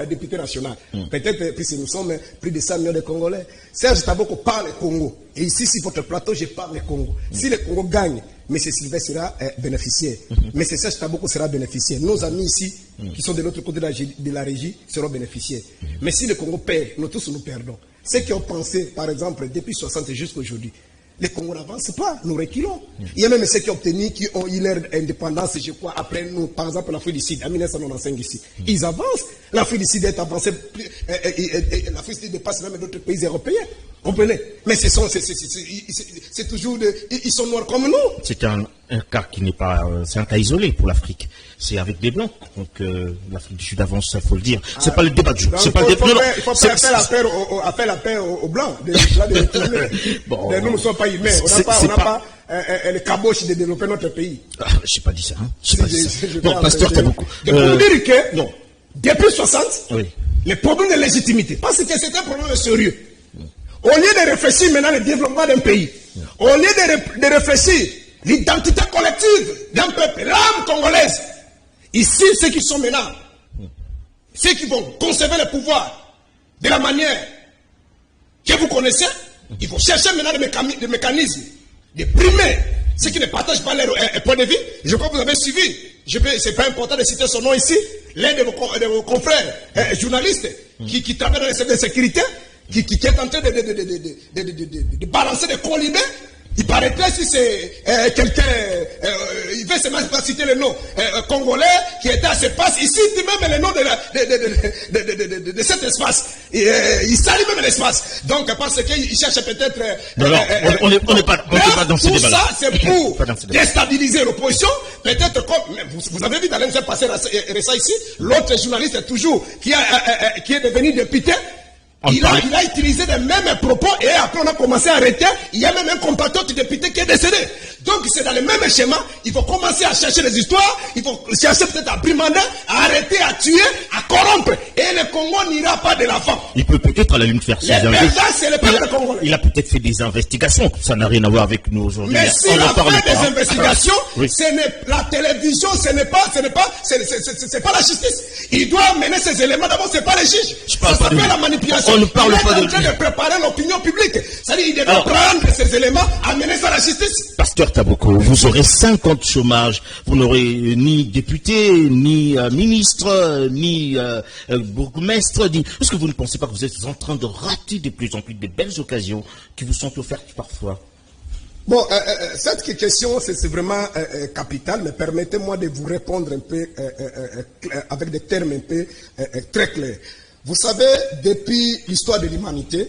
Speaker 2: député national? Peut-être, puisque nous sommes plus de 100 millions de Congolais. Serge Taboko parle Congo. Et ici, sur votre plateau, je parle Congo. Si le Congo gagne, M. Sylvestre sera bénéficiaire. M. Serge Taboko sera bénéficiaire. Nos amis ici, qui sont de l'autre côté de la régie, seront bénéficiaires. Mais si le Congo perd, nous tous nous perdons. Ceux qui ont pensé, par exemple, depuis 60 jusqu'à aujourd'hui, le Congo n'avance pas, nous reculons. Il y a même ceux qui ont obtenu, qui ont eu leur indépendance, je crois, après nous, par exemple, l'Afrique du Sud, en 1995 ici. Ils avancent. L'Afrique du Sud est avancée, l'Afrique du Sud dépasse même d'autres pays européens. Comprenez? Mais c'est toujours ils sont noirs comme nous.
Speaker 1: C'est un cas qui n'est pas, c'est un cas isolé pour l'Afrique. C'est avec des blancs. Donc l'Afrique du Sud avance, ça faut le dire. C'est pas le débat de jour.
Speaker 2: Il faut faire la paix aux blancs. Bon, nous ne sommes pas humains. On n'a pas le caboche de développer notre pays.
Speaker 1: Ah, je n'ai pas dit ça. Bon, Pasteur Tchaboko.
Speaker 2: Pour dire que
Speaker 1: non.
Speaker 2: Depuis 60, le problème de légitimité, parce que c'est un problème sérieux. Au lieu de réfléchir maintenant le développement d'un pays, au lieu de réfléchir l'identité collective d'un peuple, l'âme congolaise, ici, ceux qui sont maintenant, ceux qui vont conserver le pouvoir de la manière que vous connaissez, ils vont chercher maintenant des mécanismes de primer ceux qui ne partagent pas leur point de vue. Je crois que vous avez suivi, ce n'est pas important de citer son nom ici, l'un de vos confrères journalistes qui travaille dans les services de sécurité, qui est en train de balancer des colibés. Il paraîtrait si c'est quelqu'un, il veut seulement pas citer le nom, congolais qui était à ce espace, il cite même le nom de cet espace. Il salue même l'espace. Donc parce qu'il cherche peut-être...
Speaker 1: on n'est pas dans ce débat.
Speaker 2: Tout ça, c'est pour déstabiliser l'opposition. Peut-être comme... Vous avez vu dans l'année passée récent ici, l'autre journaliste toujours, qui est devenu député, il a utilisé les mêmes propos et après on a commencé à arrêter. Il y a même un compatriote député qui est décédé. Donc c'est dans le même schéma. Il faut commencer à chercher les histoires. Il faut chercher peut-être à brimander, à arrêter, à tuer, à corrompre. Et le Congo n'ira pas de l'avant.
Speaker 1: Il peut peut-être à la limite faire ses
Speaker 2: investigations.
Speaker 1: Il a peut-être fait des investigations. Ça n'a rien à voir avec nous aujourd'hui.
Speaker 2: Mais s'il a fait des investigations, ce n'est la télévision, ce n'est pas la justice. Il doit mener ces éléments. D'abord, c'est pas les juges. Ça s'appelle la manipulation.
Speaker 1: On ne parle pas de...
Speaker 2: Il est en train de préparer l'opinion publique. C'est-à-dire qu'il doit prendre ces éléments, amener ça à la justice.
Speaker 1: Pasteur Taboko, vous aurez 50 chômages. Vous n'aurez ni député, ni ministre, ni bourgmestre. Est-ce que vous ne pensez pas que vous êtes en train de rater de plus en plus de belles occasions qui vous sont offertes parfois?
Speaker 2: Bon, cette question, c'est vraiment capital, mais permettez-moi de vous répondre un peu avec des termes un peu très clairs. Vous savez, depuis l'histoire de l'humanité,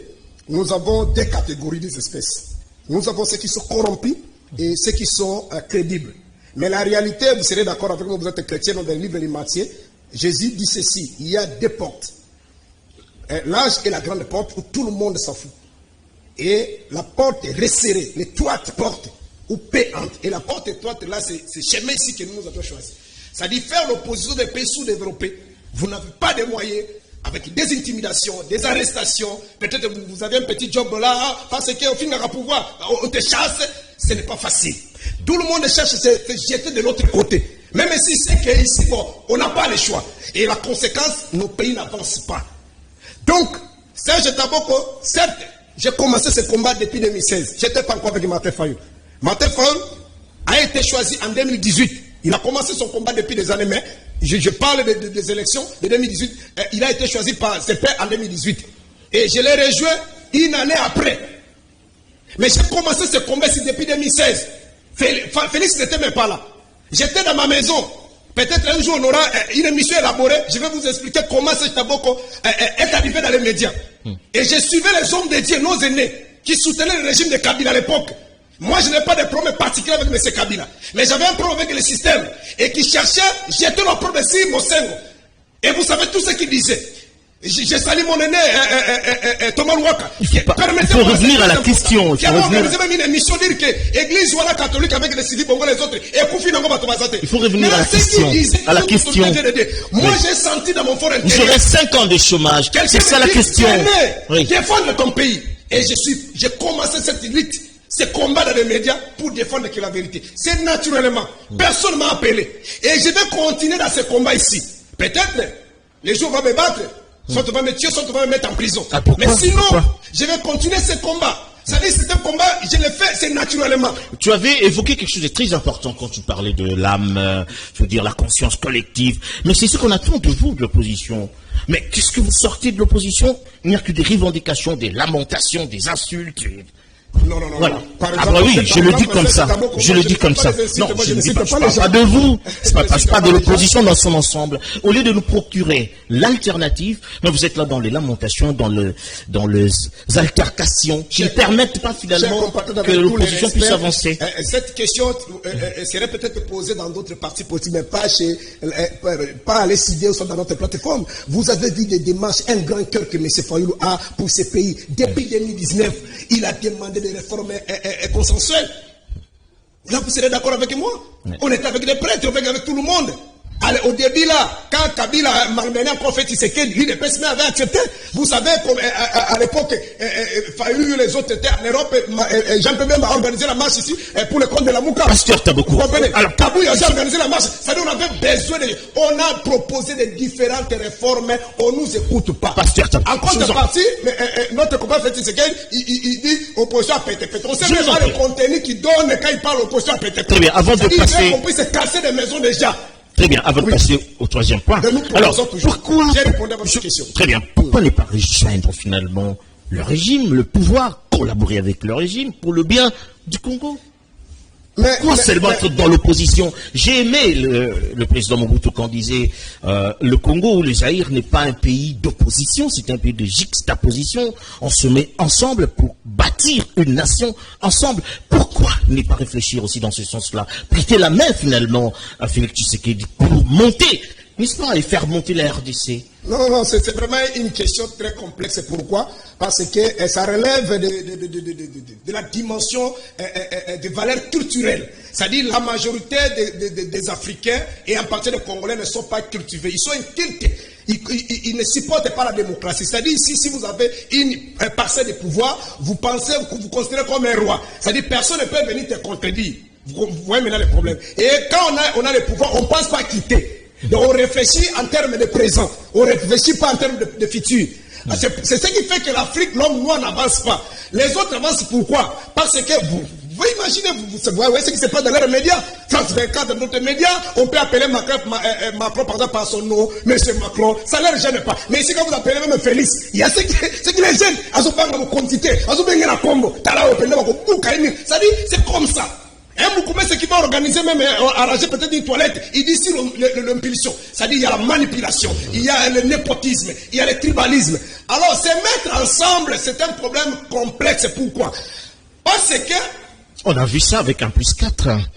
Speaker 2: nous avons deux catégories d'espèces. Nous avons ceux qui sont corrompus et ceux qui sont crédibles. Mais la réalité, vous serez d'accord avec moi, vous êtes chrétien, dans le livre de Matthieu, Jésus dit ceci, il y a deux portes. L'âge est la grande porte où tout le monde s'en fout. Et la porte est resserrée, l'étroite porte, ou péante. Et la porte étroite, là, c'est le chemin ici que nous avons choisi. Ça dit faire l'opposition des pays sous-développés Vous n'avez pas de moyens, avec des intimidations, des arrestations. Peut-être vous avez un petit job là, parce qu'au final, à pouvoir, on te chasse. Ce n'est pas facile. Tout le monde cherche à se jeter de l'autre côté. Même si c'est qu'ici, bon, on n'a pas le choix. Et la conséquence, nos pays n'avancent pas. Donc, Serge Taboko, certes, j'ai commencé ce combat depuis 2016. Je n'étais pas encore avec Martin Fayou. Martin Fayou a été choisi en 2018. Il a commencé son combat depuis des années, mais je parle des élections de 2018. Il a été choisi par CP en 2018. Et je l'ai rejoint une année après. Mais j'ai commencé ce combat ici depuis 2016. Félix n'était même pas là. J'étais dans ma maison. Peut-être un jour on aura une émission élaborée. Je vais vous expliquer comment Serge Taboko est arrivé dans les médias. Et je suivais les hommes de Dieu, nos aînés, qui soutenaient le régime de Kabila à l'époque. Moi, je n'ai pas de problème particulier avec M. Kabila. Mais j'avais un problème avec le système. Et qui cherchait, j'étais le problème de Mosengo. Et vous savez tout ce qu'il disait. J'ai sali mon aîné, Thomas Louaka.
Speaker 1: Il faut revenir à la question.
Speaker 2: Il faut organisé même une émission dire que l'église voilà catholique avec les civils bongo les autres. Et Koufi Nango Batomazate.
Speaker 1: Il faut revenir à la question. À la question.
Speaker 2: Moi, j'ai senti dans mon fort intérieur.
Speaker 1: Vous aurez 5 ans de chômage. C'est ça la question.
Speaker 2: Oui. Défendre ton pays. Et j'ai commencé cette lutte, ce combat dans les médias pour défendre la vérité. C'est naturellement. Personne ne m'a appelé. Et je vais continuer dans ce combat ici. Peut-être, les jours vont me battre. Soit tu vas me tuer, soit tu vas me mettre en prison.
Speaker 1: Ah, pourquoi?
Speaker 2: Mais sinon, je vais continuer ce combat. Ça veut dire que c'est un combat, je le fais, c'est naturellement.
Speaker 1: Tu avais évoqué quelque chose de très important quand tu parlais de l'âme, je veux dire la conscience collective. Mais c'est ce qu'on attend de vous, de l'opposition. Mais qu'est-ce que vous sortez de l'opposition? Il n'y a que des revendications, des lamentations, des insultes.
Speaker 2: Non.
Speaker 1: Voilà. Oui, je le dis comme ça. Je le dis comme ça. Non, je ne parle pas de vous. Je ne parle pas de l'opposition dans son ensemble. Au lieu de nous procurer l'alternative, mais vous êtes là dans les lamentations, dans les altercations qui ne permettent pas finalement que l'opposition puisse avancer.
Speaker 2: Cette question serait peut-être posée dans d'autres partis politiques, mais pas à l'ECD ou dans notre plateforme. Vous avez vu des démarches, un grand cœur que M. Fayoulou a pour ce pays. Depuis 2019, il a demandé des réformes consensuelles. Là, vous serez d'accord avec moi? Oui. On était avec des prêtres, avec tout le monde. Allez, au début, là, quand Kabila m'a mené en prophète Tshisekedi, lui, les PSM avait accepté. Vous savez, comme à l'époque, Fayou, les autres étaient en Europe, Jean-Pierre même a organisé la marche ici pour le compte de la Mouka.
Speaker 1: Pasteur, t'as beaucoup.
Speaker 2: Vous comprenez? Alors, Kabou a organisé la marche. Ça veut dire qu'on avait besoin de. On a proposé de différentes réformes, on ne nous écoute pas.
Speaker 1: Pasteur, t'as beaucoup.
Speaker 2: En contrepartie, notre combat fait Tshisekedi, il dit opposition à pété. On sait même pas le contenu qu'il donne quand il parle opposition à pété.
Speaker 1: Très bien, avant de passer.
Speaker 2: On puisse casser des maisons déjà.
Speaker 1: Très bien, avant de passer au troisième point. Alors, pourquoi, très bien, pourquoi ne pas rejoindre finalement le régime, le pouvoir, collaborer avec le régime pour le bien du Congo? Pourquoi seulement être dans l'opposition? J'ai aimé le président Mobutu quand disait le Congo ou le Zaïre n'est pas un pays d'opposition, c'est un pays de juxtaposition. On se met ensemble pour bâtir une nation ensemble. Pourquoi ne pas réfléchir aussi dans ce sens-là? Prêter la main finalement à Félix Tshisekedi pour monter, n'est-ce pas, et faire monter la RDC?
Speaker 2: Non, c'est vraiment une question très complexe. Pourquoi? Parce que ça relève de la dimension des valeurs culturelles. C'est-à-dire la majorité des Africains, et en particulier des Congolais, ne sont pas cultivés. Ils sont incultés. Ils ne supportent pas la démocratie. C'est-à-dire, si vous avez une parcelle de pouvoir, vous pensez, vous considérez comme un roi. C'est-à-dire, personne ne peut venir te contredire. Vous voyez maintenant le problème. Et quand on a le pouvoir, on ne pense pas quitter. Donc on réfléchit en termes de présent, on ne réfléchit pas en termes de futur. C'est ce qui fait que l'Afrique, l'homme noir n'avance pas. Les autres avancent pourquoi? Parce que vous imaginez, vous voyez ce qui se passe dans leurs médias. France 24, dans notre médias, on peut appeler Macron par exemple par son nom, Monsieur Macron, ça ne leur gêne pas. Mais ici quand vous appelez même Félix, il y a ce qui les gêne. Ça dit, c'est comme ça. Un Moukoumé, c'est qui va organiser, même arranger peut-être une toilette. Il dit ici l'impulsion. C'est-à-dire il y a la manipulation, il y a le népotisme, il y a le tribalisme. Alors, se mettre ensemble, c'est un problème complexe. Pourquoi? Parce que...
Speaker 1: On a vu ça avec 1+4.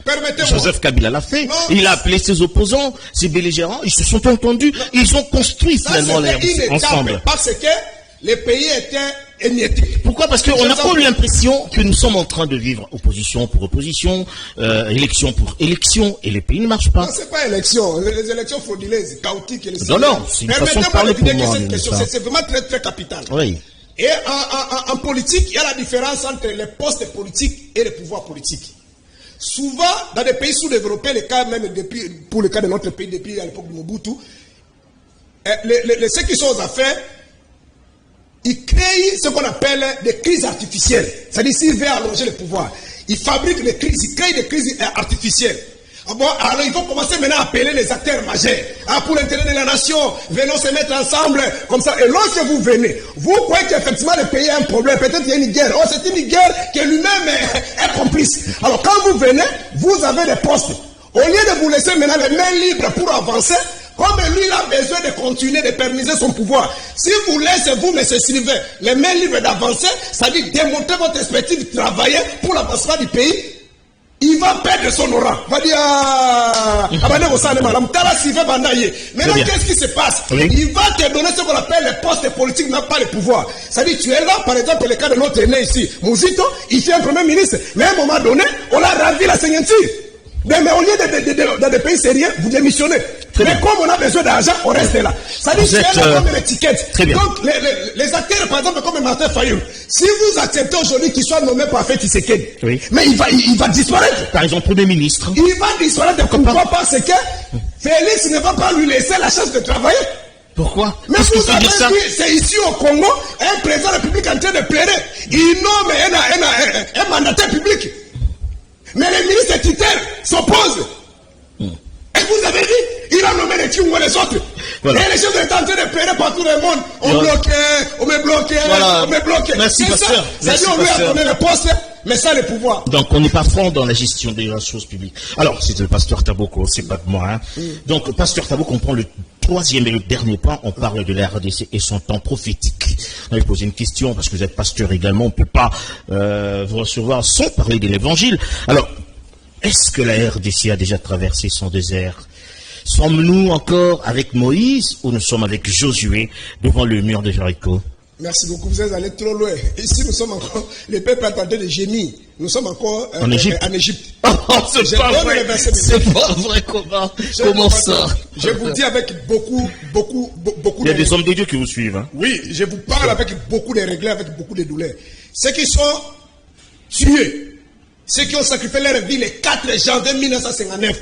Speaker 2: Permettez-moi.
Speaker 1: Joseph Kabila l'a fait. Non. Il a appelé ses opposants, ses belligérants. Ils se sont entendus. Ils ont construit finalement l'air ensemble.
Speaker 2: Parce que le pays était émietté.
Speaker 1: Pourquoi? Parce qu'on a comme l'impression que nous sommes en train de vivre opposition pour opposition, élection pour élection, et les pays ne marchent pas.
Speaker 2: Non, c'est pas élection. Les élections frauduleuses, chaotiques.
Speaker 1: Non, c'est une façon de parler pour moi.
Speaker 2: C'est vraiment très, très capital.
Speaker 1: Oui.
Speaker 2: Et en politique, il y a la différence entre les postes politiques et les pouvoirs politiques. Souvent, dans des pays sous-développés, les cas même depuis, pour le cas de notre pays, depuis à l'époque de Mobutu, ceux qui sont aux affaires, ils créent ce qu'on appelle des crises artificielles. C'est-à-dire, s'ils veulent allonger le pouvoir, ils fabriquent des crises, ils créent des crises artificielles. Bon, alors ils vont commencer maintenant à appeler les acteurs majeurs. Pour l'intérêt de la nation, venons se mettre ensemble, comme ça. Et lorsque vous venez, vous croyez qu'effectivement le pays a un problème, peut-être qu'il y a une guerre. Oh, c'est une guerre que lui-même est complice. Alors quand vous venez, vous avez des postes. Au lieu de vous laisser maintenant les mains libres pour avancer, comme lui, il a besoin de continuer de permiser son pouvoir. Si vous laissez, vous, M. Sylvain, les mains libres d'avancer, ça dit démontrer votre perspective de travailler pour l'avancement du pays, il va perdre son aura. Il va dire, maintenant, qu'est-ce qui se passe? Oui. Il va te donner ce qu'on appelle les postes politiques, n'a pas le pouvoir. Ça dit, tu es là, par exemple, le cas de notre aîné ici, Mouzito, il fait un premier ministre, mais à un moment donné, on a ravi la signature. Mais au lieu dans des pays sérieux, vous démissionnez. Mais comme on a besoin d'argent, on reste là. Ça dit, tu es là comme une étiquette. Donc, les acteurs, par exemple, comme Martin Fayou, si vous acceptez aujourd'hui qu'il soit nommé par Faye Tshisekedi, oui, mais il va disparaître.
Speaker 1: Par exemple, Premier ministre.
Speaker 2: Il va disparaître. Pourquoi? Parce que Félix ne va pas lui laisser la chance de travailler.
Speaker 1: Pourquoi?
Speaker 2: Mais vous avez vu, c'est ici au Congo, un président de la République en train de plaider. Il nomme un mandataire public. Mais les ministres titulaires s'opposent. Et vous avez dit, il a nommé les Tchouans les autres. Voilà. Et les gens sont en train de plaider par tout le monde. On me bloquait,
Speaker 1: voilà.
Speaker 2: On me bloquait.
Speaker 1: Merci, pasteur.
Speaker 2: C'est-à-dire, on lui a donné le poste, mais ça, le pouvoir.
Speaker 1: Donc, on n'est pas franc dans la gestion des choses publiques. Alors, c'est le pasteur Taboko, c'est pas de moi. Hein. Donc, pasteur Taboko, on prend le troisième et le dernier point. On parle de la RDC et son temps prophétique. On va poser une question, parce que vous êtes pasteur également. On ne peut pas vous recevoir sans parler de l'évangile. Alors, est-ce que la RDC a déjà traversé son désert? Sommes-nous encore avec Moïse ou nous sommes avec Josué devant le mur de Jéricho?
Speaker 2: Merci beaucoup, vous êtes allé trop loin. Ici, nous sommes encore, le peuple est en train de gémir. Nous sommes encore
Speaker 1: en Égypte.
Speaker 2: Oh,
Speaker 1: c'est pas vrai. C'est pas vrai, comment ça?
Speaker 2: Je vous dis avec beaucoup.
Speaker 1: Il y a des hommes de Dieu qui vous suivent. Hein?
Speaker 2: Oui, je vous parle avec beaucoup de regrets, avec beaucoup de douleurs. Ceux qui sont tués, ceux qui ont sacrifié leur vie le 4 janvier 1959,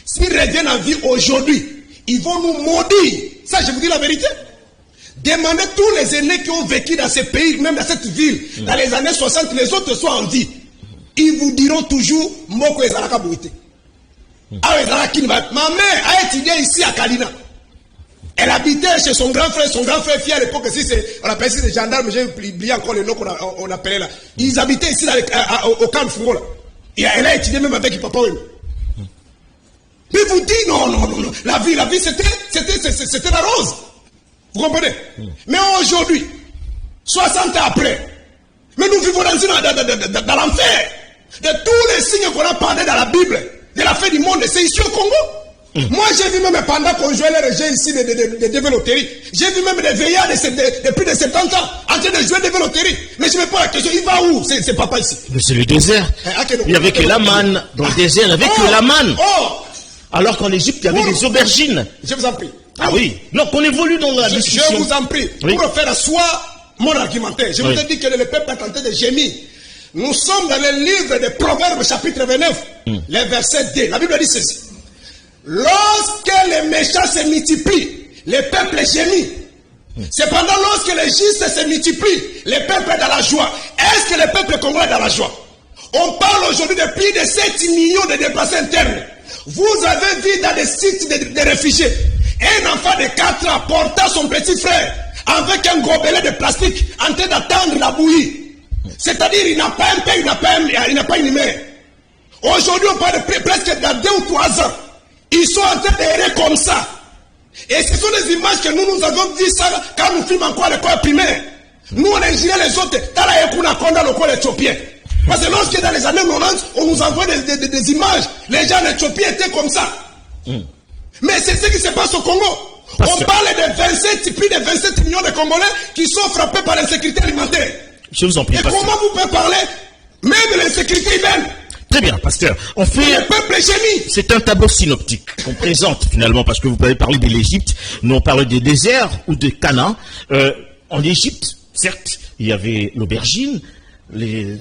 Speaker 2: s'ils reviennent en vie aujourd'hui, ils vont nous maudire. Ça, je vous dis la vérité. Demandez tous les aînés qui ont vécu dans ce pays, même dans cette ville, dans les années 60, les autres sont en vie. Ils vous diront toujours Moko Ezalaka Bouité. Ma mère a étudié ici à Kalina. Elle habitait chez son grand frère. Son grand frère, fille à l'époque, on appelait ici des gendarmes, j'ai oublié encore le nom qu'on appelait là. Ils habitaient ici au camp de Fungola. Et elle a étudié même avec papa. Mais vous dites non. La vie, c'était la rose. Vous comprenez? Mais aujourd'hui, 60 ans après, mais nous vivons dans l'enfer. De tous les signes qu'on a parlé dans la Bible, de la fin du monde, c'est ici au Congo. Moi, j'ai vu même pendant qu'on jouait les rejets ici de développeries, j'ai vu même des veillards de plus de 70 ans en train de jouer des développeries. Mais je me pose la question, il va où c'est papa ici?
Speaker 1: Mais c'est le désert. Il n'y avait que la manne. Dans le désert, il n'y avait que la manne. Alors qu'en Égypte, il y avait des aubergines.
Speaker 2: Je vous en prie.
Speaker 1: Ah oui. Donc on évolue dans la discussion.
Speaker 2: Je vous en prie. Oui. Pour faire asseoir mon argumentaire, je vous ai dit que le peuple a tenté de gémir. Nous sommes dans le livre des Proverbes, chapitre 29, les versets 2. La Bible dit ceci. Lorsque les méchants se multiplient, le peuple gémit. Cependant, lorsque les justes se multiplient, le peuple est dans la joie. Est-ce que le peuple congolais est dans la joie? On parle aujourd'hui de plus de 7 millions de déplacés internes. Vous avez vu dans des sites de réfugiés un enfant de 4 ans portant son petit frère avec un gobelet de plastique en train d'attendre la bouillie. C'est-à-dire, il n'a pas un père, il n'a pas une mère. Aujourd'hui, on parle de presque dans 2 ou 3 ans. Ils sont en train d'errer comme ça. Et ce sont des images que nous avons vues ça quand nous filmons encore l'école primaire. Nous, on ingérait les autres. Dans l'école éthiopien. Parce que lorsque dans les années 90, on nous envoie des images. Les gens en Éthiopie étaient comme ça. Mais c'est ce qui se passe au Congo. On parle de plus de 27 millions de Congolais qui sont frappés par l'insécurité alimentaire.
Speaker 1: Je vous en prie,
Speaker 2: et
Speaker 1: pasteur.
Speaker 2: comment vous pouvez parler même de l'insécurité humaine?
Speaker 1: Très bien, pasteur. On fait...
Speaker 2: Le peuple est génie.
Speaker 1: C'est un tableau synoptique qu'on présente finalement, parce que vous avez parlé de l'Égypte, nous on parle des déserts ou de Canaan. En Égypte, certes, il y avait l'aubergine, les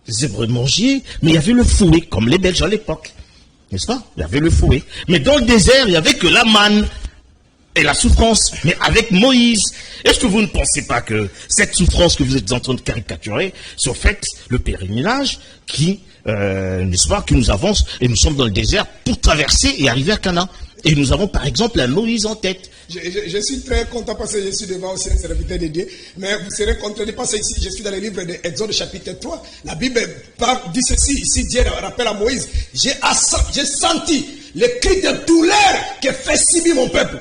Speaker 1: zèbres mangiers, mais il y avait le fouet, comme les Belges à l'époque. N'est-ce pas? Il y avait le fouet. Mais dans le désert, il n'y avait que la manne et la souffrance. Mais avec Moïse, est-ce que vous ne pensez pas que cette souffrance que vous êtes en train de caricaturer, c'est en fait le pèlerinage qui, n'est-ce pas, qui nous avance et nous sommes dans le désert pour traverser et arriver à Canaan. Et nous avons par exemple un Moïse en tête.
Speaker 2: Je suis très content parce que je suis devant aussi les serviteurs de Dieu. Mais vous serez contredit parce que ici, je suis dans le livre d'Exode chapitre 3. La Bible dit ceci. Ici, Dieu rappelle à Moïse. J'ai senti le cri de douleur que fait subir mon peuple.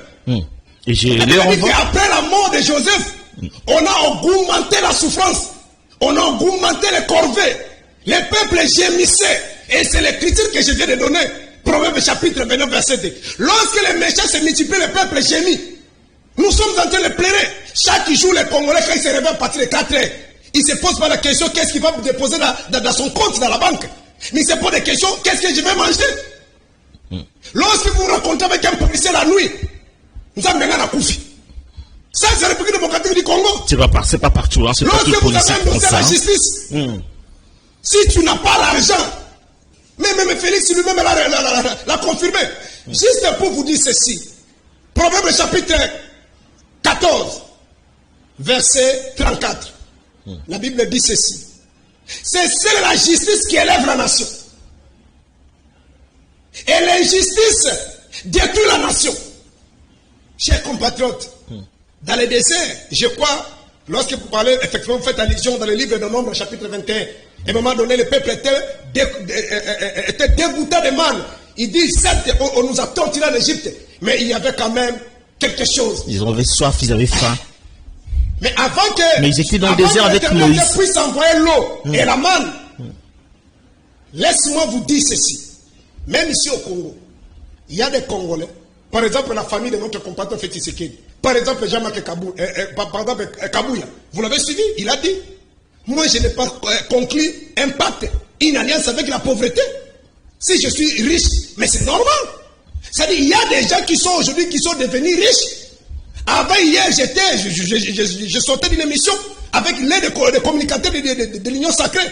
Speaker 1: Et j'ai
Speaker 2: après la mort de Joseph, on a augmenté la souffrance. On a augmenté les corvées. Les peuples gémissaient. Et c'est l'écriture que je viens de donner. Proverbe chapitre 29, verset 2. Lorsque les méchants se multiplient, le peuple gémit. Nous sommes en train de pleurer. Chaque jour, les Congolais, quand ils se réveillent à partir de 4 heures, ils se posent pas la question qu'est-ce qu'il va déposer dans son compte dans la banque. Mais ils se posent des questions qu'est-ce que je vais manger. Lorsque vous rencontrez avec un policier la nuit, nous avons bien la Koufi. Ça, c'est la République démocratique du Congo.
Speaker 1: C'est pas partout. Hein. C'est pas tout le policier
Speaker 2: qui font ça. La justice, si tu n'as pas l'argent, même Félix lui-même l'a confirmé. Juste pour vous dire ceci. Proverbe chapitre 14, verset 34. La Bible dit ceci. C'est seule la justice qui élève la nation. Et l'injustice détruit la nation. Chers compatriotes, dans les déserts, je crois, lorsque vous parlez, effectivement, vous faites allusion dans le livre de Nombre, chapitre 21, à un moment donné, le peuple était dégoûté de mal. Il dit, certes, on nous a torturé en Égypte, mais il y avait quand même quelque chose.
Speaker 1: Ils avaient soif, ils avaient faim.
Speaker 2: Mais avant que...
Speaker 1: Mais ils étaient dans le désert avec Moïse.
Speaker 2: Puisse envoyer l'eau et la manne. Laisse-moi vous dire ceci. Même ici au Congo, il y a des Congolais. Par exemple, la famille de notre compatriote Félix Tshisekedi. Par exemple, Jean-Marc Kabouya. Vous l'avez suivi? Il a dit, moi je n'ai pas conclu un pacte, une alliance avec la pauvreté. Si je suis riche, mais c'est normal. C'est-à-dire, il y a des gens qui sont aujourd'hui, qui sont devenus riches. Avant hier, je sortais d'une émission avec l'aide de communicateurs de l'Union Sacrée.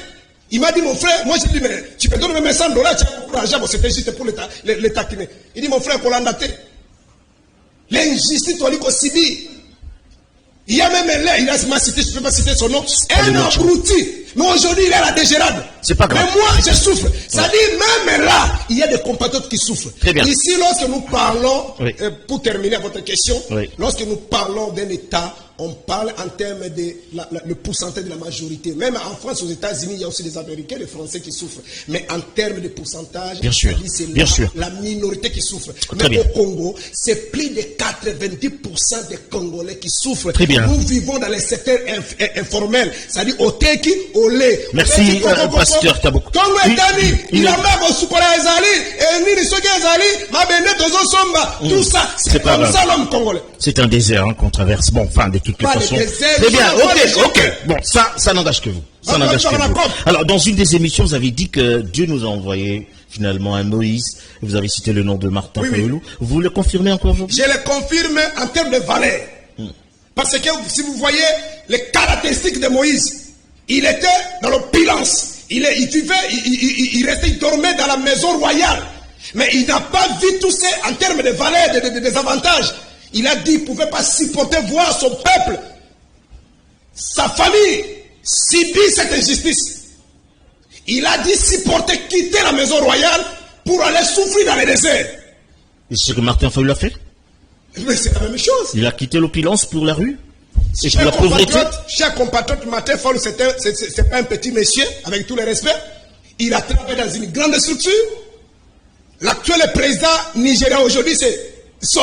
Speaker 2: Il m'a dit, mon frère, moi je dis, mais tu peux donner même $100, tu as encouragé, bon, c'était juste pour les taquiner. Il dit, mon frère, pour l'andater, l'injustice, tu as dit qu'on subit. Il y a même là, il a cité, je ne peux pas citer son nom, un abruti. Mais aujourd'hui, il est à la dégérade.
Speaker 1: C'est pas grave.
Speaker 2: Mais moi, je souffre. Ça dit, même là, il y a des compatriotes qui souffrent.
Speaker 1: Très bien.
Speaker 2: Ici, lorsque nous parlons, pour terminer votre question,
Speaker 1: oui,
Speaker 2: lorsque nous parlons d'un État, on parle en termes de le pourcentage de la majorité. Même en France, aux États-Unis, il y a aussi des Américains, des Français qui souffrent. Mais en termes de pourcentage, c'est la minorité qui souffre.
Speaker 1: Très
Speaker 2: Mais
Speaker 1: bien.
Speaker 2: au Congo, c'est plus de 90% des Congolais qui souffrent.
Speaker 1: Très bien.
Speaker 2: Nous vivons dans les secteurs informels, c'est-à-dire au Teki, au lait.
Speaker 1: Merci, pasteur Taboko.
Speaker 2: Congo Etani, il a même au Soukola Ezali, et Niri Soki Ezali, Mabene Tozo Somba, tout ça, c'est
Speaker 1: pas
Speaker 2: comme
Speaker 1: grave.
Speaker 2: ça l'homme congolais.
Speaker 1: C'est un désert hein, qu'on traverse. Bon, enfin, de toutes les
Speaker 2: Pas de
Speaker 1: façons.
Speaker 2: désert,
Speaker 1: Très bien,
Speaker 2: pas
Speaker 1: ok. Bon, ça n'engage que vous. Ça n'engage que vous. Alors, dans une des émissions, vous avez dit que Dieu nous a envoyé finalement un Moïse. Vous avez cité le nom de Martin Fayulu. Vous le confirmez encore aujourd'hui?
Speaker 2: Je le confirme en termes de valeur. Parce que si vous voyez les caractéristiques de Moïse, il était dans l'opulence. Il vivait, il restait, il dormait dans la maison royale. Mais il n'a pas vu tout ça en termes de valeur, des avantages. Il a dit qu'il ne pouvait pas supporter voir son peuple, sa famille, subir cette injustice. Il a dit supporter, quitter la maison royale pour aller souffrir dans les déserts.
Speaker 1: Et c'est ce que Martin Fayulu a fait?
Speaker 2: Mais c'est la même chose.
Speaker 1: Il a quitté l'opulence pour la rue? Et pour la pauvreté?
Speaker 2: Cher compatriote, Martin Fayulu, c'est pas un petit monsieur, avec tout le respect. Il a travaillé dans une grande structure. L'actuel président nigérien aujourd'hui, c'est son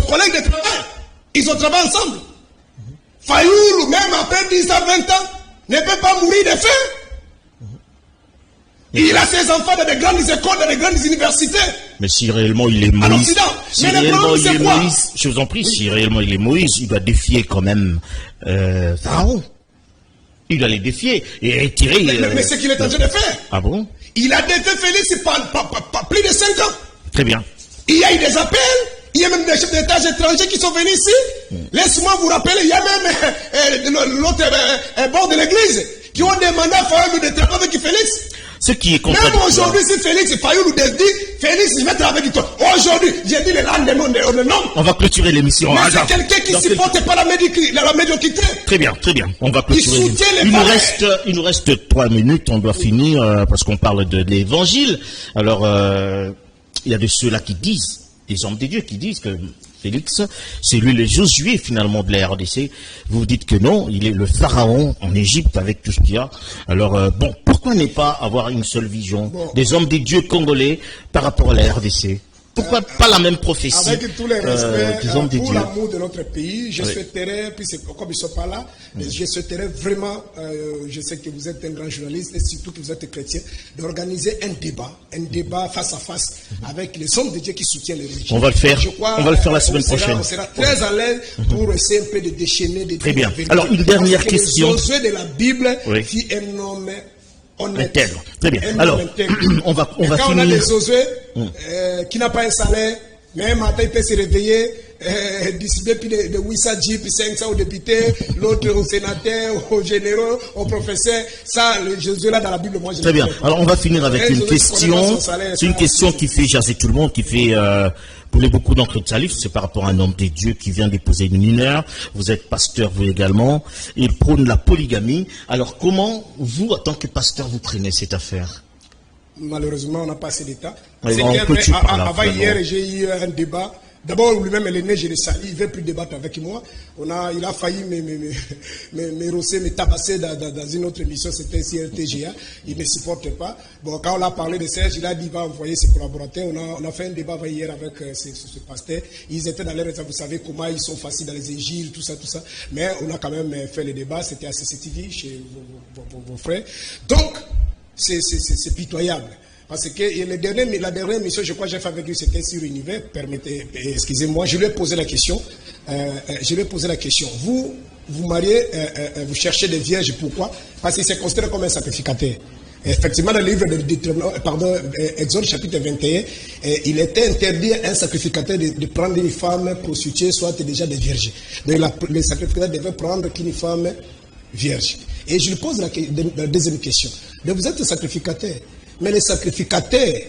Speaker 2: collègue de travail. Ils ont travaillé ensemble. Fayulu, même après 10 à 20 ans, ne peut pas mourir de faim. Il a ses enfants dans de grandes écoles, dans de grandes universités.
Speaker 1: Mais si réellement il est Moïse,
Speaker 2: à l'Occident.
Speaker 1: si
Speaker 2: Mais
Speaker 1: réellement il est
Speaker 2: quoi?
Speaker 1: Moïse, je vous en prie, si réellement il est Moïse, il doit défier quand même Pharaon. Il doit les défier et retirer.
Speaker 2: Mais c'est qu'il est en train de faire.
Speaker 1: Ah bon?
Speaker 2: Il a défait Félix par plus de 5 ans.
Speaker 1: Très bien.
Speaker 2: Il y a eu des appels. Il y a même des chefs d'État étrangers qui sont venus ici. Laisse-moi vous rappeler, il y a même l'autre bord de l'église qui ont demandé à Pharaon de travailler avec Félix.
Speaker 1: Ce qui est
Speaker 2: même aujourd'hui, si Félix Fayou nous dit, Félix, il va travailler avec toi. Aujourd'hui, j'ai dit le lendemain.
Speaker 1: On va clôturer l'émission.
Speaker 2: Mais c'est quelqu'un qui ne supporte pas la médiocrité.
Speaker 1: Très bien, très bien. On va clôturer. Il nous reste 3 minutes. On doit finir parce qu'on parle de l'évangile. Alors, il y a de ceux-là qui disent, des hommes de Dieu qui disent que Félix, c'est lui le Josué finalement de la RDC. Vous dites que non, il est le pharaon en Égypte avec tout ce qu'il y a. Alors bon, pourquoi ne pas avoir une seule vision des hommes des dieux congolais par rapport à la RDC? Pourquoi pas la même prophétie
Speaker 2: avec tous les respects
Speaker 1: des hommes des
Speaker 2: pour
Speaker 1: dieux?
Speaker 2: l'amour de notre pays, je souhaiterais, puis comme ils ne sont pas là, je souhaiterais vraiment, je sais que vous êtes un grand journaliste et surtout que vous êtes chrétien, d'organiser un débat face à face avec les hommes de Dieu qui soutiennent les religions.
Speaker 1: On va le faire, on va le faire la semaine prochaine. On
Speaker 2: sera très à l'aise pour essayer un peu de déchaîner des
Speaker 1: très bien. Alors une dernière question.
Speaker 2: Josué de la Bible qui est un homme
Speaker 1: intègre. Très bien. Alors, on va
Speaker 2: quand
Speaker 1: finir.
Speaker 2: On a des Josué qui n'a pas un salaire, mais un matin il peut se réveiller, distribuer puis de 800 jeeps, 500 aux députés, l'autre au sénateur, aux généraux, aux professeurs. Ça, le Josué là dans la Bible, moi je
Speaker 1: très bien. Alors on va finir avec une question. C'est une question qui fait jaser tout le monde, qui fait brûler beaucoup d'encre de salive. C'est par rapport à un homme des dieux qui vient d'épouser une mineure. Vous êtes pasteur, vous également. Il prône la polygamie. Alors comment, vous, en tant que pasteur, vous prenez cette affaire?
Speaker 2: Malheureusement, on n'a pas assez d'état.
Speaker 1: Avant
Speaker 2: hier, j'ai eu un débat. D'abord, lui-même, elle est née, je le salue, il ne veut plus débattre avec moi. Il a failli me rosser, me tabasser dans une autre émission, c'était CRTGA. Il ne me supporte pas. Bon, quand on a parlé de Serge, il a dit, il va envoyer ses collaborateurs. On a fait un débat hier avec ce pasteur. Ils étaient dans les réseaux, vous savez comment ils sont faciles dans les égiles, tout ça. Mais on a quand même fait le débat, c'était à CCTV, chez vos frères. Donc, c'est pitoyable. Parce que la dernière mission, je crois que j'ai fait avec lui, c'était sur Univers. Permettez, excusez-moi, je lui ai posé la question. Vous mariez, vous cherchez des vierges, pourquoi? Parce qu'il s'est considéré comme un sacrificateur. Effectivement, dans le livre de Exode chapitre 21, il était interdit à un sacrificateur de prendre une femme prostituée, soit déjà des vierges. Donc le sacrificateur devait prendre qu'une femme vierge. Et je lui pose la deuxième question. Donc vous êtes sacrificateur. Mais les sacrificateurs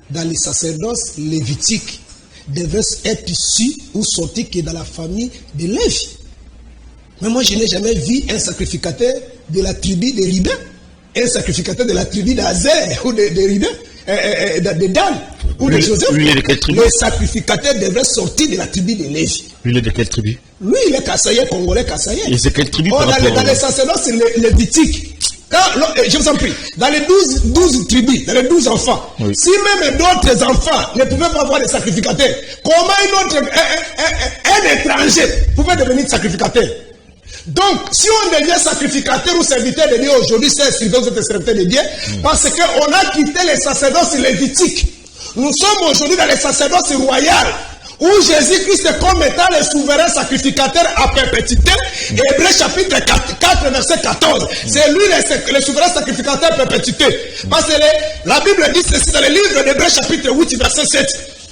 Speaker 2: dans les sacerdoces lévitiques devaient être issus ou sortis que dans la famille de Lévi. Mais moi, je n'ai jamais vu un sacrificateur de la tribu de Ruben, un sacrificateur de la tribu d'Azer ou de Ruben, de Dan ou de Joseph.
Speaker 1: Lui, il est de quelle tribu?
Speaker 2: Le sacrificateur devrait sortir de la tribu de Lévi.
Speaker 1: Lui, il est de quelle tribu?
Speaker 2: Lui, il est Kassaïen, Congolais Kassaïen.
Speaker 1: Et c'est quelle tribu?
Speaker 2: Dans les sacerdoces lévitiques. Je vous en prie, dans les 12 tribus, dans les 12 enfants, si même d'autres enfants ne pouvaient pas avoir des sacrificateurs, comment un étranger pouvait devenir sacrificateur? Donc, si on devient sacrificateur ou serviteur de Dieu aujourd'hui, c'est serviteur de Dieu, parce qu'on a quitté les sacerdoces lévitiques. Nous sommes aujourd'hui dans les sacerdoces royales, où Jésus-Christ est comme étant le souverain sacrificateur à perpétuité. Hébreux chapitre 4, verset 14. C'est lui le souverain sacrificateur à perpétuité. Parce que la Bible dit ceci dans le livre d'Hébreux chapitre 8, verset 7.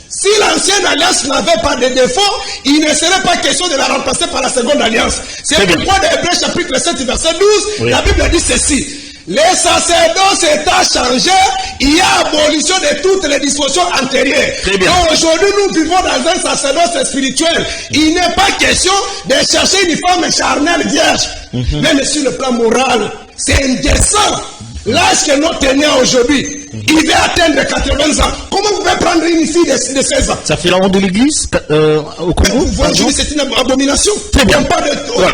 Speaker 2: Si l'ancienne alliance n'avait pas de défaut, il ne serait pas question de la remplacer par la seconde alliance. C'est pourquoi dans Hébreux chapitre 7, verset 12, la Bible dit ceci. Les sacerdoces étant changés, il y a abolition de toutes les dispositions antérieures. Donc aujourd'hui, nous vivons dans un sacerdoce spirituel. Il n'est pas question de chercher une femme charnelle vierge. Même sur le plan moral, c'est indécent. L'âge que nous tenons aujourd'hui, il va atteindre 80 ans. Comment vous pouvez prendre une fille de 16 ans?
Speaker 1: Ça fait la honte de l'église au Congo?
Speaker 2: Vous voyez, c'est une abomination.
Speaker 1: Très bien.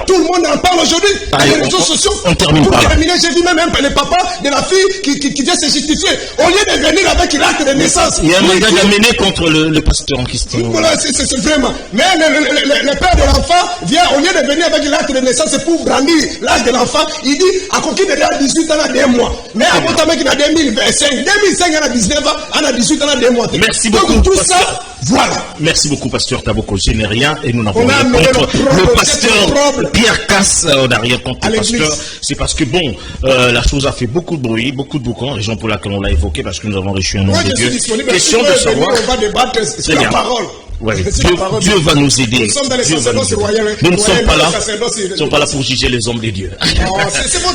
Speaker 2: Tout le monde en parle aujourd'hui. Les réseaux sociaux.
Speaker 1: On termine par là.
Speaker 2: Pour terminer, j'ai vu même le papa de la fille qui vient se justifier. Au lieu de venir avec l'acte de naissance.
Speaker 1: Il y a un mandat d'amener contre le pasteur en question.
Speaker 2: Voilà, c'est vraiment. Mais le père de l'enfant vient, au lieu de venir avec l'acte de naissance, c'est pour brandir l'âge de l'enfant. Il dit, à coquille de 18 ans, à 2 mois. Mais à votre mec, il a 2025. 2005, il a 19 ans, il a 18 ans, à 2 mois.
Speaker 1: Merci beaucoup.
Speaker 2: Donc, tout ça, voilà.
Speaker 1: Merci beaucoup, pasteur Taboko. Je n'ai rien et nous n'avons
Speaker 2: On a
Speaker 1: rien
Speaker 2: amené
Speaker 1: contre le pasteur Pierre Casse. On n'a rien contre le pasteur. C'est parce que, bon, la chose a fait beaucoup de bruit, beaucoup de boucan, raison pour laquelle on l'a évoqué, parce que nous avons reçu un nom de Dieu. Question de savoir.
Speaker 2: On va débattre sur la parole.
Speaker 1: Ouais, Dieu va nous aider. Nous ne sommes pas là. Nous ne sommes pas là pour juger les hommes de Dieu.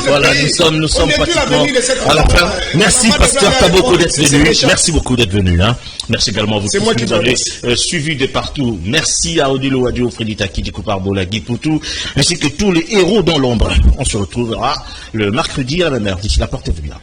Speaker 1: Voilà, nous sommes pratiquement à la fin. Merci, pasteur Taboko, d'être venu. Merci beaucoup d'être venu. Merci également à vous tous qui nous avez suivis de partout. Merci à Odilo Adio, Freddy Taki, Dikoupar Bolagui Poutou, ainsi que tous les héros dans l'ombre. On se retrouvera le mercredi à la même heure. D'ici là, portez-vous bien.